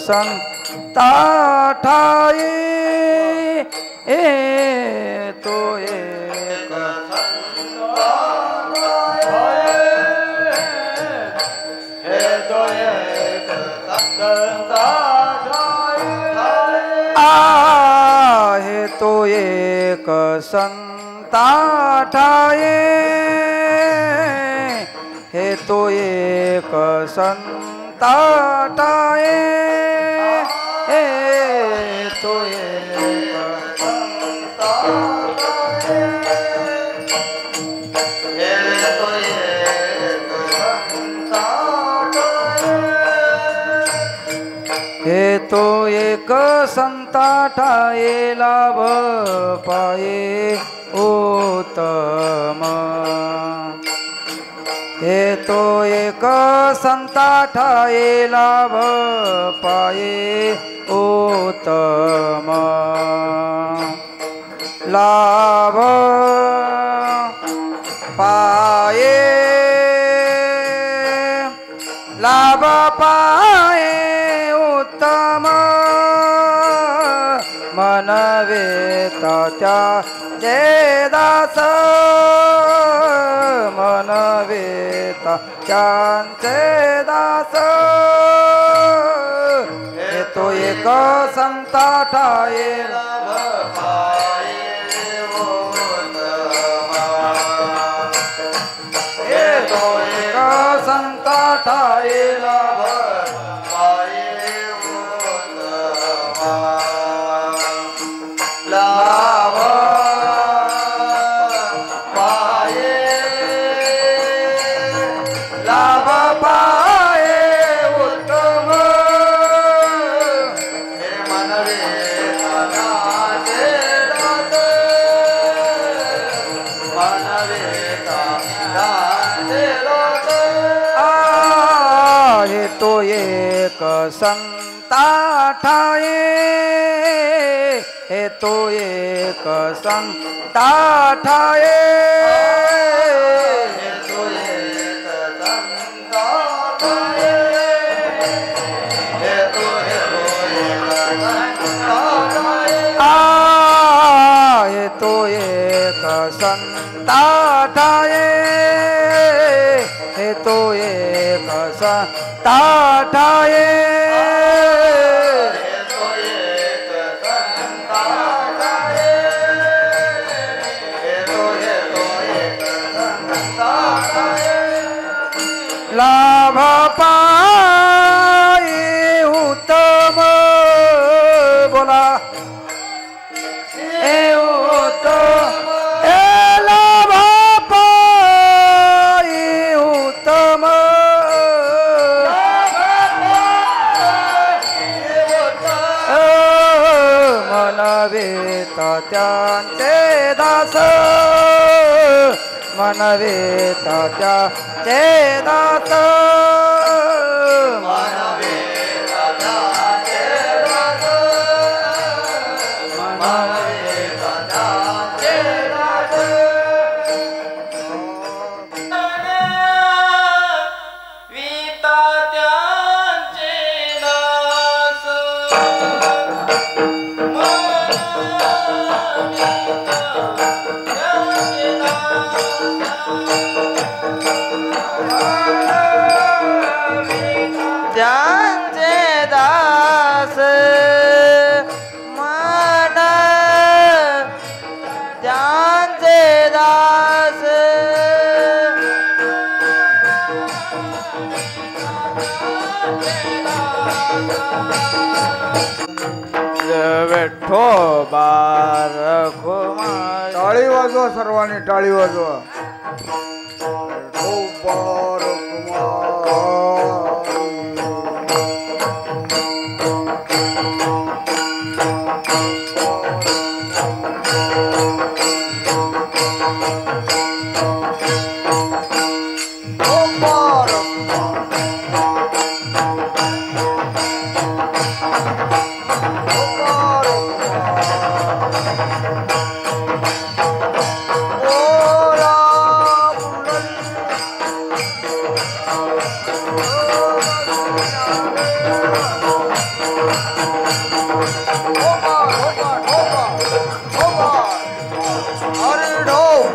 संता ठाई तो एक आहे तो एक संता ठाई हे तो एक संता ठाई तो एक संता हे तो एक संता ठाये लाभ पाये उत्तम हे तो एक संता ठाये लाभ पाये उत्तम लाभ पाये लाभ पाये उत्तम मनवेता त्याचे दास मनवेता त्यांचे दास हे तो एक संता ठाये लाभ पाये उत्तम हे तो एक संता ठाये लाभ पाये उत्तम लाभ पाये लाभ पाये उत्तम हे मनवे तानाचे दास मनवे तानाचे दास आहे तो एक संता ठाये हे तो एक संता ठाये हे तो एक संता ठाये हे तो संता ठाये हे तो एक संता ठाये लाभ पाई उत्तम बोला ए उत्तम ए लाभ पाई उत्तम मनवेत त्यांचे दास मनवेत त्याचे दास मनवेत त्याचे दास मनवेत त्याचे दास विता त्यांचे दास त्यांचे दास मन त्यांचे दास विठ्ठो बारखो टाळी वाजवा सर्वांनी, टाळी वाजवा.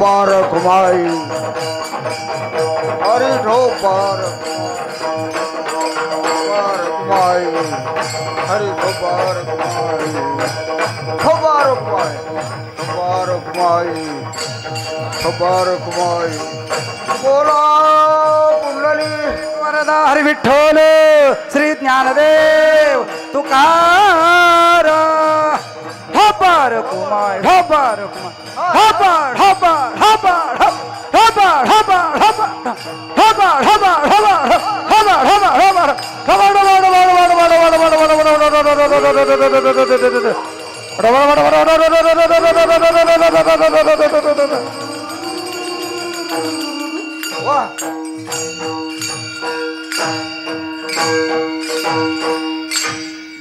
बारक माई हरि ढो बारक माई हरि ढो बारक माई बारक माई बारक माई बारक माई बोला कुंडली वरदा हरी विठ्ठल श्री ज्ञानदेव तुकार हबार कुमार हबार कुमार हबार हबार हबार हबार हबार हबार हबार हबार हबार हबार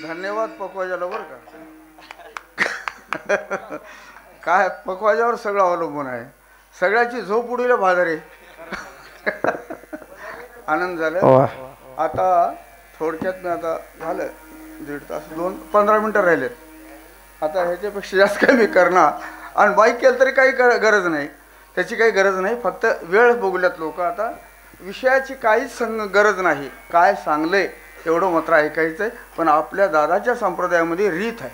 धन्यवाद पकवाजाला बरं का. काय पकवाजावर सगळं अवलंबून आहे. सगळ्याची झोप उडीला भादरे. आनंद झाला. आता थोडक्यात मी आता झालं 1.5 तास 15 मिनटं राहिलेत. आता ह्याच्यापेक्षा जास्त काही मी करणार आणि बाईक केलं तरी काही गरज नाही, त्याची काही गरज नाही. फक्त वेळ बघूल्यात लोक. आता विषयाची काहीच गरज नाही. काय सांगले एवढं मात्र ऐकायचं आहे. पण आपल्या दादाच्या संप्रदायामध्ये रीत आहे,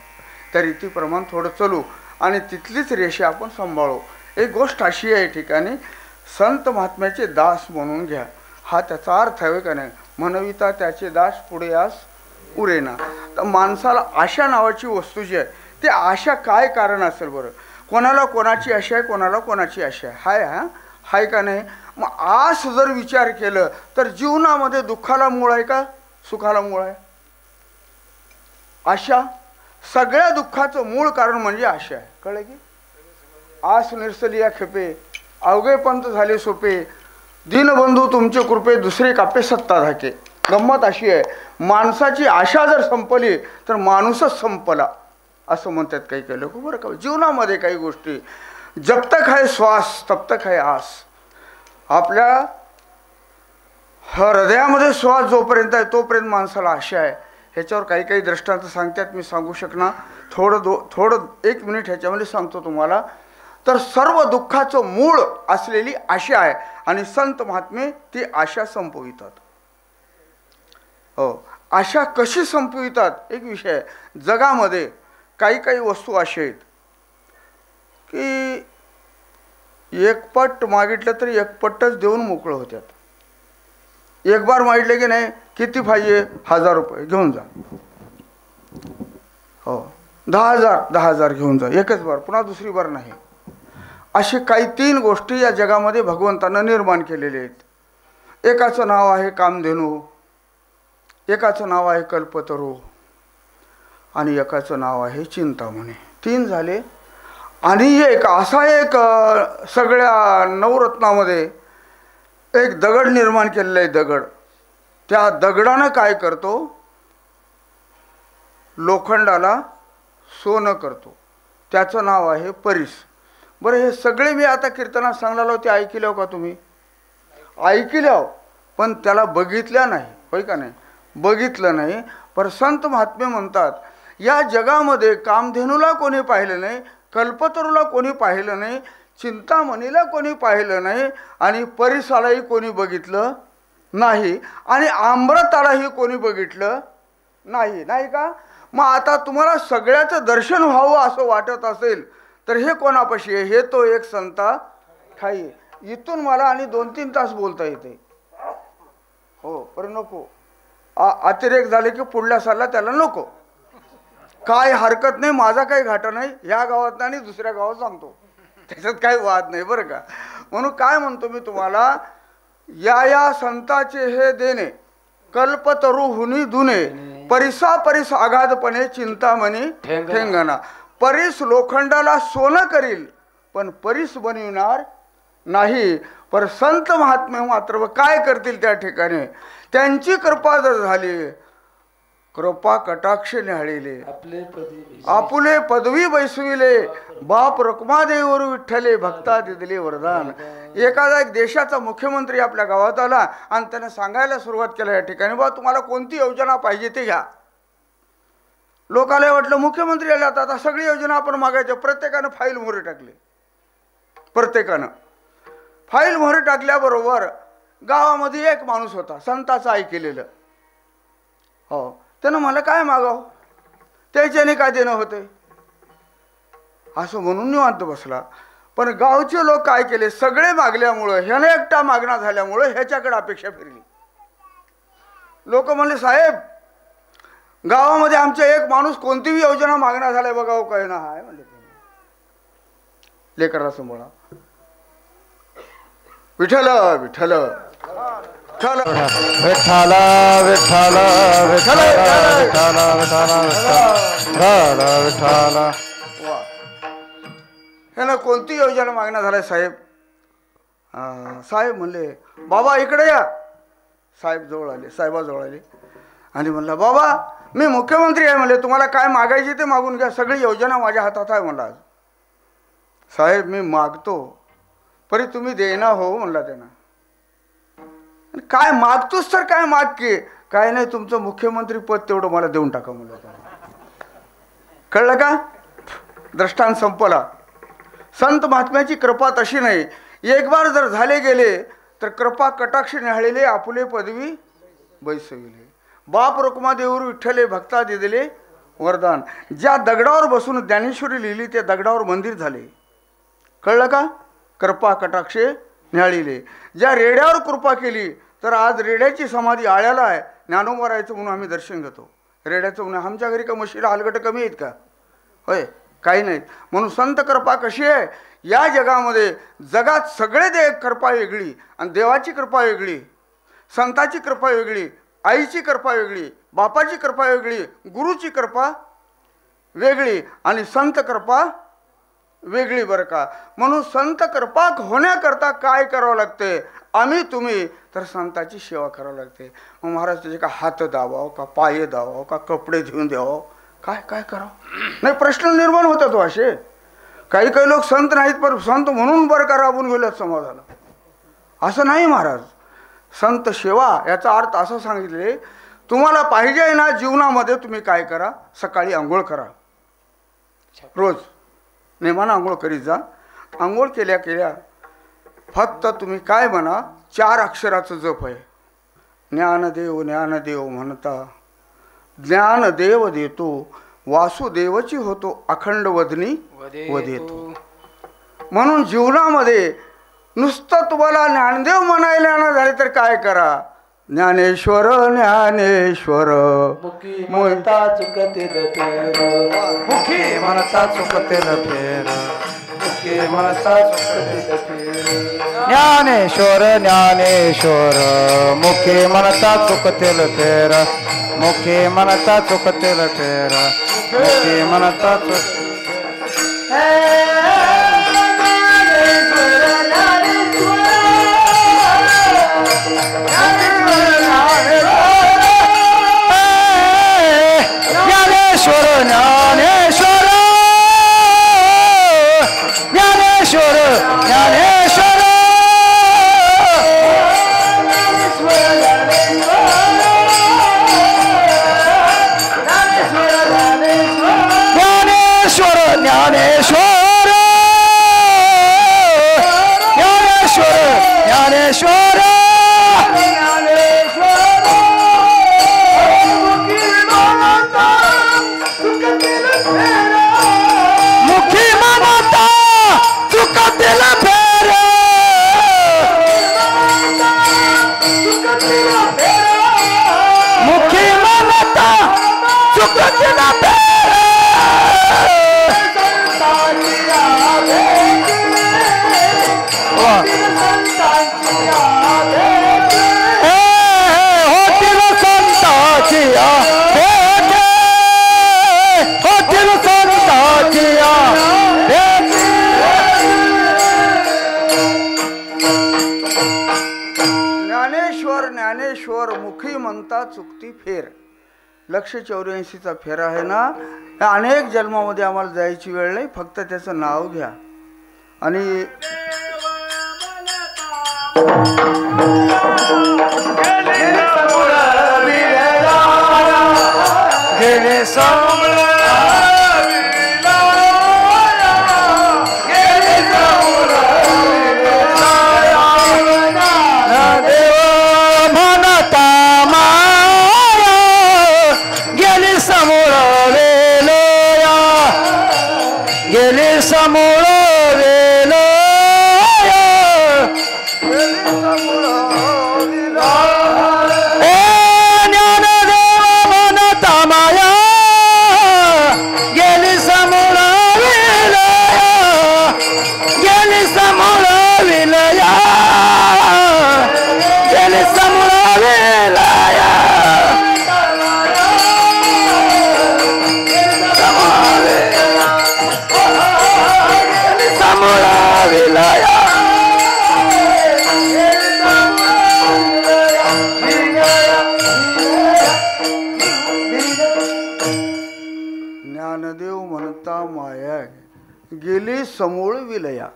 त्या रीतीप्रमाणे थोडं चलू आणि तिथलीच रेषा आपण सांभाळू. एक गोष्ट अशी आहे ठिकाणी संत महात्म्याचे दास म्हणून घ्या, हा त्याचा अर्थ आहे का नाही. म्हणविता त्याचे दास पुढे यास उरेना. तर माणसाला आशा नावाची वस्तू जी आहे ती आशा काय कारण असेल बरं. कोणाला कोणाची आशा आहे, कोणाला कोणाची आशा आहे. हाय का नाही. मग आस जर विचार केलं तर जीवनामध्ये दुःखाला मूळ आहे का सुखाला मूळ आहे. आशा सगळ्या दुःखाचं मूळ कारण म्हणजे आशा आहे. कळलं की. आस निरसली या खेपे अवघे पंत झाले सोपे दीनबंधू तुमचे कृपे दुसरे कापे सत्ता धाके. गंमत अशी आहे, माणसाची आशा जर संपली तर माणूसच संपला असं म्हणतात काही काही लोक बरं का. जीवनामध्ये काही गोष्टी जब तक है श्वास तब तक है आस. आपल्या हृदयामध्ये श्वास जोपर्यंत आहे तोपर्यंत माणसाला आशा आहे. ह्याच्यावर काही काही दृष्टांत सांगतात, मी सांगू शकणार. थोडं 1 मिनिट ह्याच्यामध्ये सांगतो तुम्हाला. तर सर्व दुःखाचं मूळ असलेली आशा आहे आणि संत महात्मे ती आशा संपवितात. हो, आशा कशी संपवितात एक विषय आहे. जगामध्ये काही काही वस्तू अशा आहेत की एक पट मागितलं तरी एक पट्टच देऊन मोकळं होत्यात. एक बार मागितले की नाही, किती पाहिजे, 1000 रुपये घेऊन जा. हो, 10,000 घेऊन जा, एकच बार, पुन्हा दुसरी बार नाही. अशी काही 3 गोष्टी या जगामध्ये भगवंतानं निर्माण केलेले आहेत. एकाचं नाव आहे कामधेनू, एकाचं नाव आहे कल्पतरू आणि एकाचं नाव आहे चिंतामणी. 3 झाले. आणि एक असा एक सगळ्या नवरत्नामध्ये एक दगड निर्माण केलेला आहे. दगड, त्या दगडानं काय करतो, लोखंडाला सोनं करतो. त्याचं नाव आहे परीस. बरं, हे सगळे मी आता कीर्तनात सांगलेलो ते ऐकले का तुम्ही? ऐकल्या, पण त्याला बघितल्या नाही, होय का नाही? बघितलं नाही. पर संत महात्मे म्हणतात या जगामध्ये कामधेनूला कोणी पाहिलं नाही, कल्पतरूला कोणी पाहिलं नाही, चिंतामणीला कोणी पाहिलं नाही आणि परीसालाही कोणी बघितलं नाही आणि आम्रतालाही कोणी बघितलं नाही. नाही का? मग आता तुम्हाला सगळ्याचं दर्शन व्हावं असं वाटत असेल तर हे कोणापाशी आहे? हे तो एक संता ठाई. इथून मला आणि 2-3 तास बोलता येते. हो, पर नको, अतिरेक झाले की पुढल्या साला त्याला नको. काय हरकत नाही, माझा काही घाटा नाही. ह्या गावात आणि दुसऱ्या गावात सांगतो, त्याच्यात काही वाद नाही बरं का. म्हणून काय म्हणतो मी तुम्हाला, या संताचे हे देणे कल्पतरू हुनी दुने, परिसा परिस आगाधपणे चिंतामणी ठेंगणा. परीस लोखंडाला सोनं करील पण परीस बनविणार नाही. पर संत महात्मे मात्र काय करतील त्या ठिकाणी, त्यांची कृपा जर झाली, कृपा कटाक्ष न्याहाळिले, आपुले पदवी बैसविले, बाप रखुमादेवर विठ्ठले, भक्ता दिले वरदान. एखादा एक देशाचा मुख्यमंत्री आपल्या गावात आला आणि त्याने सांगायला सुरुवात केली या ठिकाणी, बा तुम्हाला कोणती योजना पाहिजे ते घ्या. लोकाला वाटलं मुख्यमंत्री आले आता सगळी योजना आपण मागायच्या. प्रत्येकानं फाईल मोहरे टाकले. प्रत्येकानं फाईल मोहरे टाकल्याबरोबर गावामध्ये एक माणूस होता संताचं ऐकलेलं. हो, त्यानं मला काय मागावं, त्याच्याने काय देणं होते असं म्हणून निवांत बसला. पण गावचे लोक काय केले, सगळे मागल्यामुळं ह्याने एकटा मागणा झाल्यामुळं ह्याच्याकडे अपेक्षा फिरली. लोक म्हणले, साहेब गावामध्ये आमच्या एक माणूस कोणतीही योजना मागणा झालाय बघाव काय ना. हाय म्हणले, लेकराला सांभाळा, विठ्ठल विठ्ठल विठ्ठल विठ्ठल विठ्ठल विठ्ठल विठ्ठल विठ्ठल विठ्ठल. ह्यानं कोणती योजना मागणं झालाय साहेब? साहेब म्हणले, बाबा इकडे या. साहेब जवळ आले, साहेबाजवळ आले आणि म्हणला, बाबा मी मुख्यमंत्री आहे म्हणले, तुम्हाला काय मागायचे ते मागून घ्या, सगळी योजना माझ्या हातात आहे म्हणला. साहेब मी मागतो परी तुम्ही देना हो म्हणला त्यानं. काय मागतोस तर काय माग की, काय नाही तुमचं मुख्यमंत्री पद तेवढं मला देऊन टाका म्हणलं त्यानं. कळलं का? दृष्टांत संपला. संत महात्म्याची कृपा तशी नाही, एक बार जर झाले गेले तर कृपा कटाक्ष न्याहाळिले, आपुले पदवी बैसविले, बाप रखुमादेवर विठ्ठले, भक्ता दिले वरदान. ज्या दगडावर बसून ज्ञानेश्वरी लिहिली त्या दगडावर मंदिर झाले. कळलं का? कृपा कटाक्षे न्याहाळिले. ज्या रेड्यावर कृपा केली तर आज रेड्याची समाधी आळ्याला आहे. ज्ञानोबरायचं म्हणून आम्ही दर्शन घेतो. रेड्याचं म्हणून आमच्या घरी का म्हशीला हलगट कमी आहेत का? होय, काही नाहीत. म्हणून संत कृपा कशी आहे, या जगामध्ये जगात सगळे कृपा वेगळी आणि देवाची कृपा वेगळी, संताची कृपा वेगळी, आईची कृपा वेगळी, बापाची कृपा वेगळी, गुरुची कृपा वेगळी आणि संत कृपा वेगळी बरं का. म्हणून संत कृपा होण्याकरता काय करावं लागते, आम्ही तुम्ही तर संताची सेवा करावं लागते. मग महाराज त्याचे का हात दाबाव का पाय दाबाव का कपडे घेऊन द्यावं, काय काय करावं नाही, प्रश्न निर्माण होतात तो असे. काही काही लोक संत नाहीत पण संत म्हणून बरं का राबून गेल्यात समाजाला, असं नाही महाराज. संत सेवा याचा अर्थ असं सांगितले, तुम्हाला पाहिजे ना जीवनामध्ये तुम्ही काय करा, सकाळी आंघोळ करा, रोज नेमानं आंघोळ करीत जा. आंघोळ केल्या केल्या फक्त तुम्ही काय म्हणा, 4 अक्षराचं जप आहे. ज्ञानदेव ज्ञानदेव म्हणता ज्ञानदेव देतो, वासुदेवची होतो अखंड वदनी वदेतो. म्हणून जीवनामध्ये नुसतं तुम्हाला ज्ञानदेव म्हणायला न झाले तर काय करा, ज्ञानेश्वर ज्ञानेश्वर म्हणता चुकतील फेर, मुखी म्हणता चुकतील फेर, मुखी म्हणता चुकतील फेर. ज्ञानेश्वर ज्ञानेश्वर मुखी म्हणता चुकतील फेर, मुखी म्हणता चुकतील फेर, मुखी म्हणता चुकती फेर. 184चा फेर आहे ना, अनेक जन्मामध्ये आम्हाला जायची वेळ नाही, फक्त त्याचं नाव घ्या. आणि ज्ञानदेव म्हणता माया गेली समूळ विलया.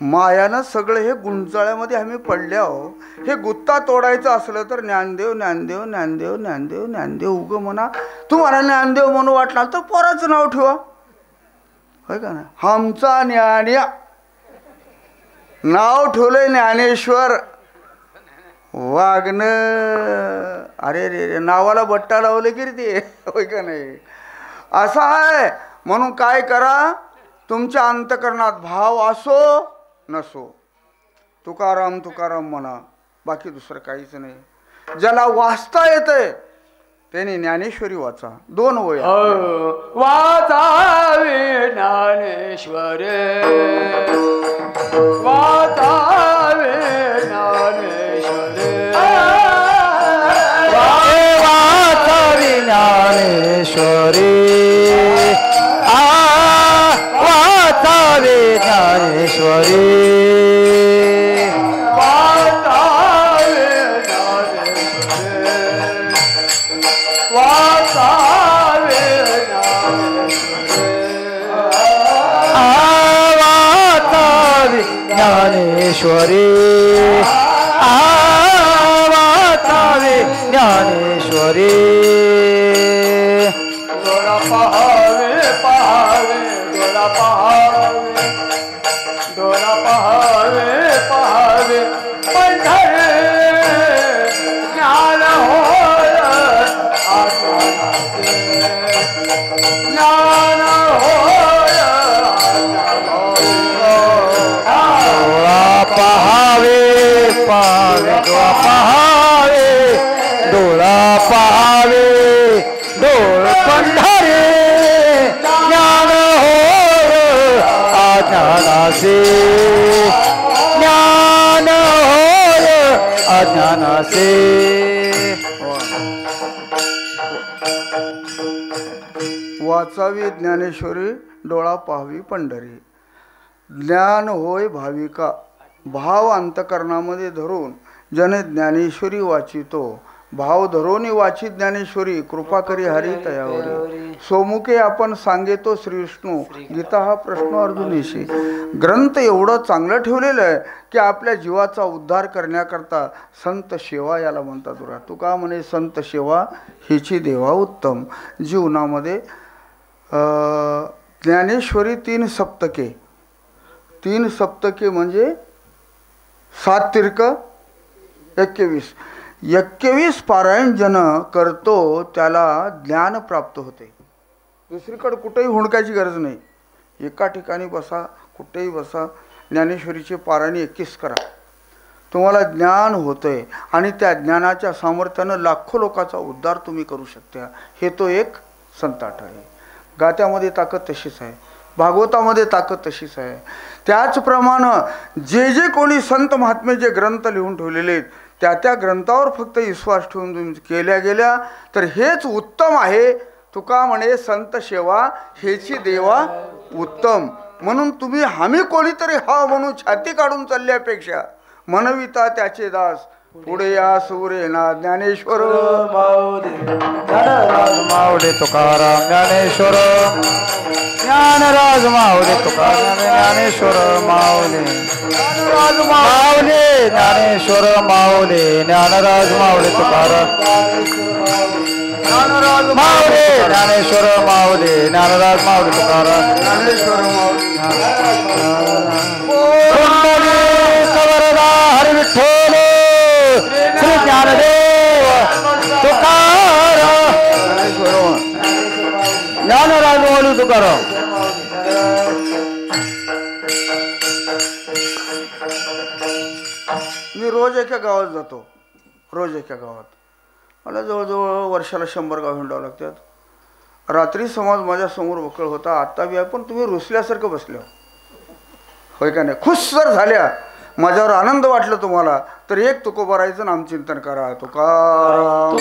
मायानं सगळं हे गुंजाळ्यामध्ये आम्ही पडल्या हो. हे गुत्ता तोडायचं असलं तर ज्ञानदेव ज्ञानदेव ज्ञानदेव ज्ञानदेव ज्ञानदेव उग म्हणा. तुम्हाला ज्ञानदेव म्हणून वाटणार तर पोराचं नाव ठेवा, होय का ना. आमचा ज्ञानिया नाव ठेवलंय ज्ञानेश्वर वागणं. अरे रे रे, नावाला बट्टा लावलं की रे ते, होय का नाही. असं आहे. म्हणून काय करा, तुमच्या अंतकरणात भाव असो नसो, तुकाराम तुकाराम म्हणा, बाकी दुसरं काहीच नाही. ज्याला वाचता येतंय त्याने ज्ञानेश्वरी वाचा. 2 वया वाचावे ज्ञानेश्वर, वाचावे ज्ञानेश्वर, वाचावे ज्ञानेश्वरी, वाचावे ज्ञानेश्वरी, वाचावे ज्ञानेश्वरी, वाचावे ज्ञानेश्वरी, वाचावे ज्ञानेश्वरी. डोळा पहावे पहावे, डोळा पहावे, पावे डोळ पंढरी ज्ञान होय अज्ञानाचे ज्ञान होय अज्ञानाचे वाचावी ज्ञानेश्वरी डोळा पाहावी पंढरी ज्ञान होय भाविका भाव अंतकरणामध्ये धरून जन ज्ञानेश्वरी वाचितो भाव धरोनी वाची ज्ञानेश्वरी कृपा करी हरी तयावरी सोमुखे आपण सांगेतो श्री विष्णू गीता हा प्रश्न अर्जुनीशी ग्रंथ एवढं चांगलं ठेवलेलं आहे की आपल्या जीवाचा उद्धार करण्याकरता संत सेवा याला म्हणतात बरं. तुका म्हणे संत सेवा हिची देवा उत्तम जीवनामध्ये ज्ञानेश्वरी 3 सप्तके 3 सप्तके म्हणजे 7 तिर्क 21 पारायण जन करतो त्याला ज्ञान प्राप्त होते. दुसरीकडे कुठेही हुंडकायची गरज नाही. एका ठिकाणी बसा कुठेही बसा ज्ञानेश्वरीचे पारायण 21 करा तुम्हाला ज्ञान होतंय आणि त्या ज्ञानाच्या सामर्थ्यानं लाखो लोकांचा उद्धार तुम्ही करू शकता. हे तो एक संताट आहे. गात्यामध्ये ताकद तशीच आहे भागवतामध्ये ताकद तशीच आहे. त्याचप्रमाणे जे कोणी संत महात्मे जे ग्रंथ लिहून ठेवलेले आहेत त्या ग्रंथावर फक्त विश्वास ठेवून तुम्ही केल्या गेल्या तर हेच उत्तम आहे. तुका म्हणे संत सेवा हेची देवा उत्तम म्हणून तुम्ही हमी कोणीतरी हा म्हणून छाती काढून चालल्यापेक्षा मनविता त्याचे दास पुढे या सुरे ना ज्ञानेश्वर ज्ञानराज माऊली तुकाराम ज्ञानेश्वर ज्ञानराज माऊली तुकाराम ज्ञानेश्वर माऊली ज्ञानराज माऊली ज्ञानेश्वर माऊली ज्ञानराज माऊली तुकाराम ज्ञानराज माऊली ज्ञानेश्वर माऊली ज्ञानराज माऊली तुकाराम ज्ञानेश्वर माऊली हरी विठ्ठल श्री ज्ञानदेव तुकाराम ज्ञानराज माऊली तुकाराम. मी रोज एका गावात जातो रोज एका गावात मला जवळजवळ वर्षाला 100 गाव हिंडावं लागतात. रात्री समाज माझ्यासमोर वकळ होता आत्ता बी आहे पण तुम्ही रुसल्यासारखं बसल्या होय का नाही. खुश जर झाल्या माझ्यावर आनंद वाटलं तुम्हाला तर एक तुकोबा राहायचं नामचिंतन करा. तुकाराम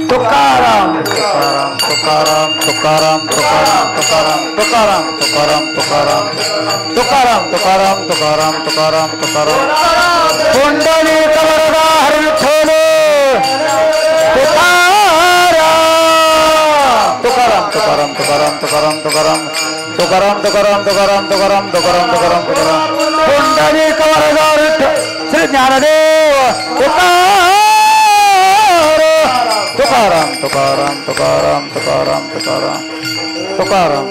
तुकाराम तुकाराम तुकाराम तुकाराम तुकाराम तुकाराम तुकाराम तुकाराम तुकाराम तुकाराम तुकाराम तुकाराम तुकाराम पुंडली कवरदा हरी विठ्ठल तुकाराम तुकाराम तुकाराम तुकाराम तुकाराम तुकाराम तुकाराम तुकाराम तुकाराम तुकाराम तुकाराम तुकाराम पुंडली कवरदा विठ्ठल श्री ज्ञानदेव तुकाराम तुकाराम तुकाराम तुकाराम तुकाराम तुकाराम.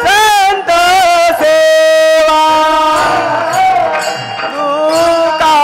संत सेवा तुका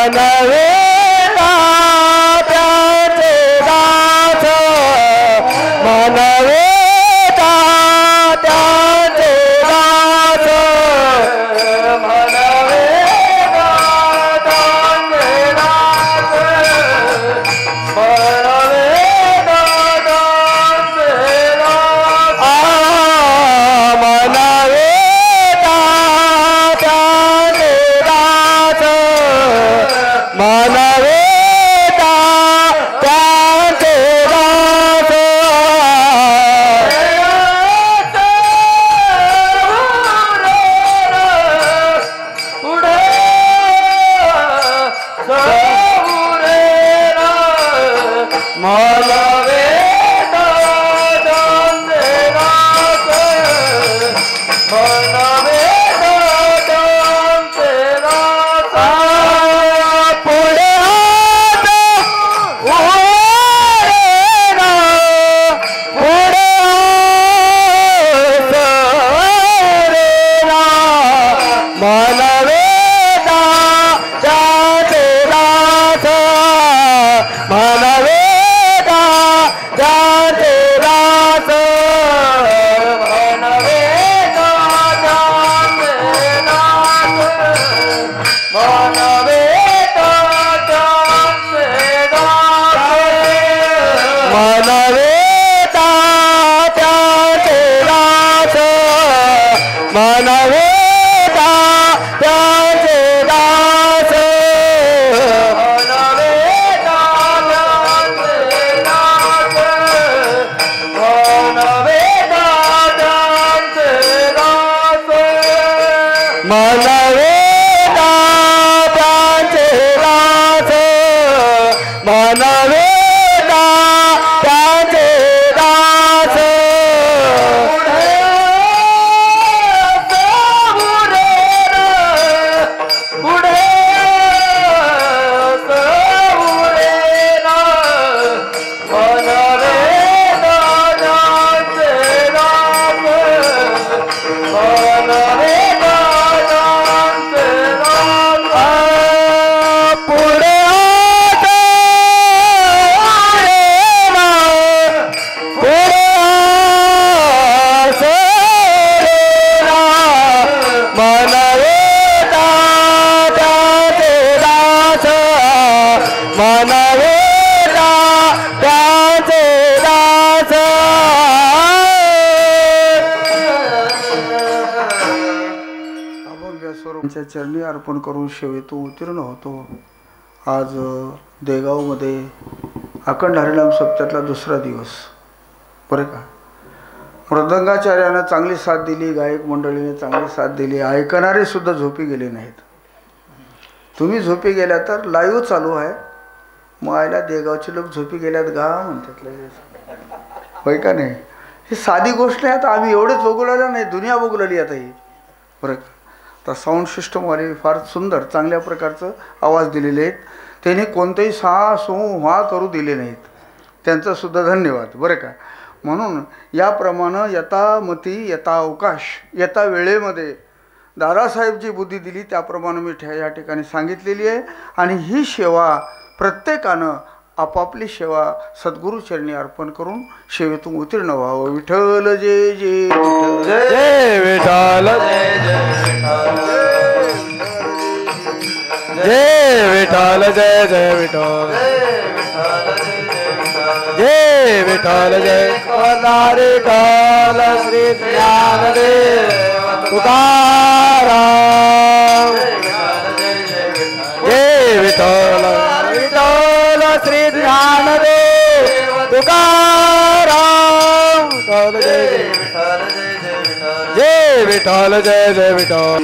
मनवे तात्याचे दास मनवे तात्याचे दास मनवे तात्याचे दास मनवे तात्याचे दास मनवे तात्याचे दास मनवे तात्याचे दास पुढे मनवे तात्याचे दास मनवे तात्याचे दास पुढे हात उघडेना पुढे सरेना मनवे तात्याचे दास मनवे तात्याचे दास मनवे तात्याचे दास मनवे तात्याचे दास मनवे तात्याचे दास मनवे तात्याचे दास मनवे तात्याचे दास मनवे तात्याचे दास मनवे तात्याचे दास मनवे तात्याचे दास पुढे सरेना मनवे तात्याचे दास मनवे तात्याचे दास पुढे हात उघडेना पुढे सरेना मनवे तात्याचे दास मनवे तात्याचे दास अभंग स्वरूपाच्या चरणी अर्पण करून सेवेतून उत्तीर्ण होतो. आज देगावमध्ये अखंड हरिनाम सप्त्यातला दुसरा दिवस बरं का. मृदंगाचार्यानं चांगली साथ दिली, गायक मंडळीने चांगली साथ दिली, ऐकणारे सुद्धा झोपी गेले नाहीत. तुम्ही झोपी गेल्या तर लाईव्ह चालू आहे, मग आयला देगावचे लोक झोपी गेल्यात गा म्हणतात लगेच, होय का नाही. ही साधी गोष्ट आहे. आता आम्ही एवढेच बघूला नाही, दुनिया बघूली आता ही बरं का. तर साऊंड सिस्टमवाले फार सुंदर चांगल्या प्रकारचं आवाज दिलेले आहेत. त्यांनी कोणतेही सा सो हा करू दिले नाहीत, त्यांचंसुद्धा धन्यवाद बरं का. म्हणून याप्रमाणे यथामती यथा अवकाश यथा वेळेमध्ये दादासाहेब जी बुद्धी दिली त्याप्रमाणे मी या ठिकाणी सांगितलेली आहे. आणि ही सेवा प्रत्येकानं आपापली सेवा सद्गुरूचरणी अर्पण करून सेवेतून उत्तीर्ण व्हावं. विठ्ठल जय जय जय विठ्ठल जय विठ्ठल जय जय विठ्ठल जय विठ्ठल जय विठ्ठल श्री ज्ञानदेव तुकाराम जय विठ्ठल विठ्ठल श्री ज्ञानदेव तुकाराम जय विठ्ठल जय जय विठ्ठल जय जय विठ्ठल.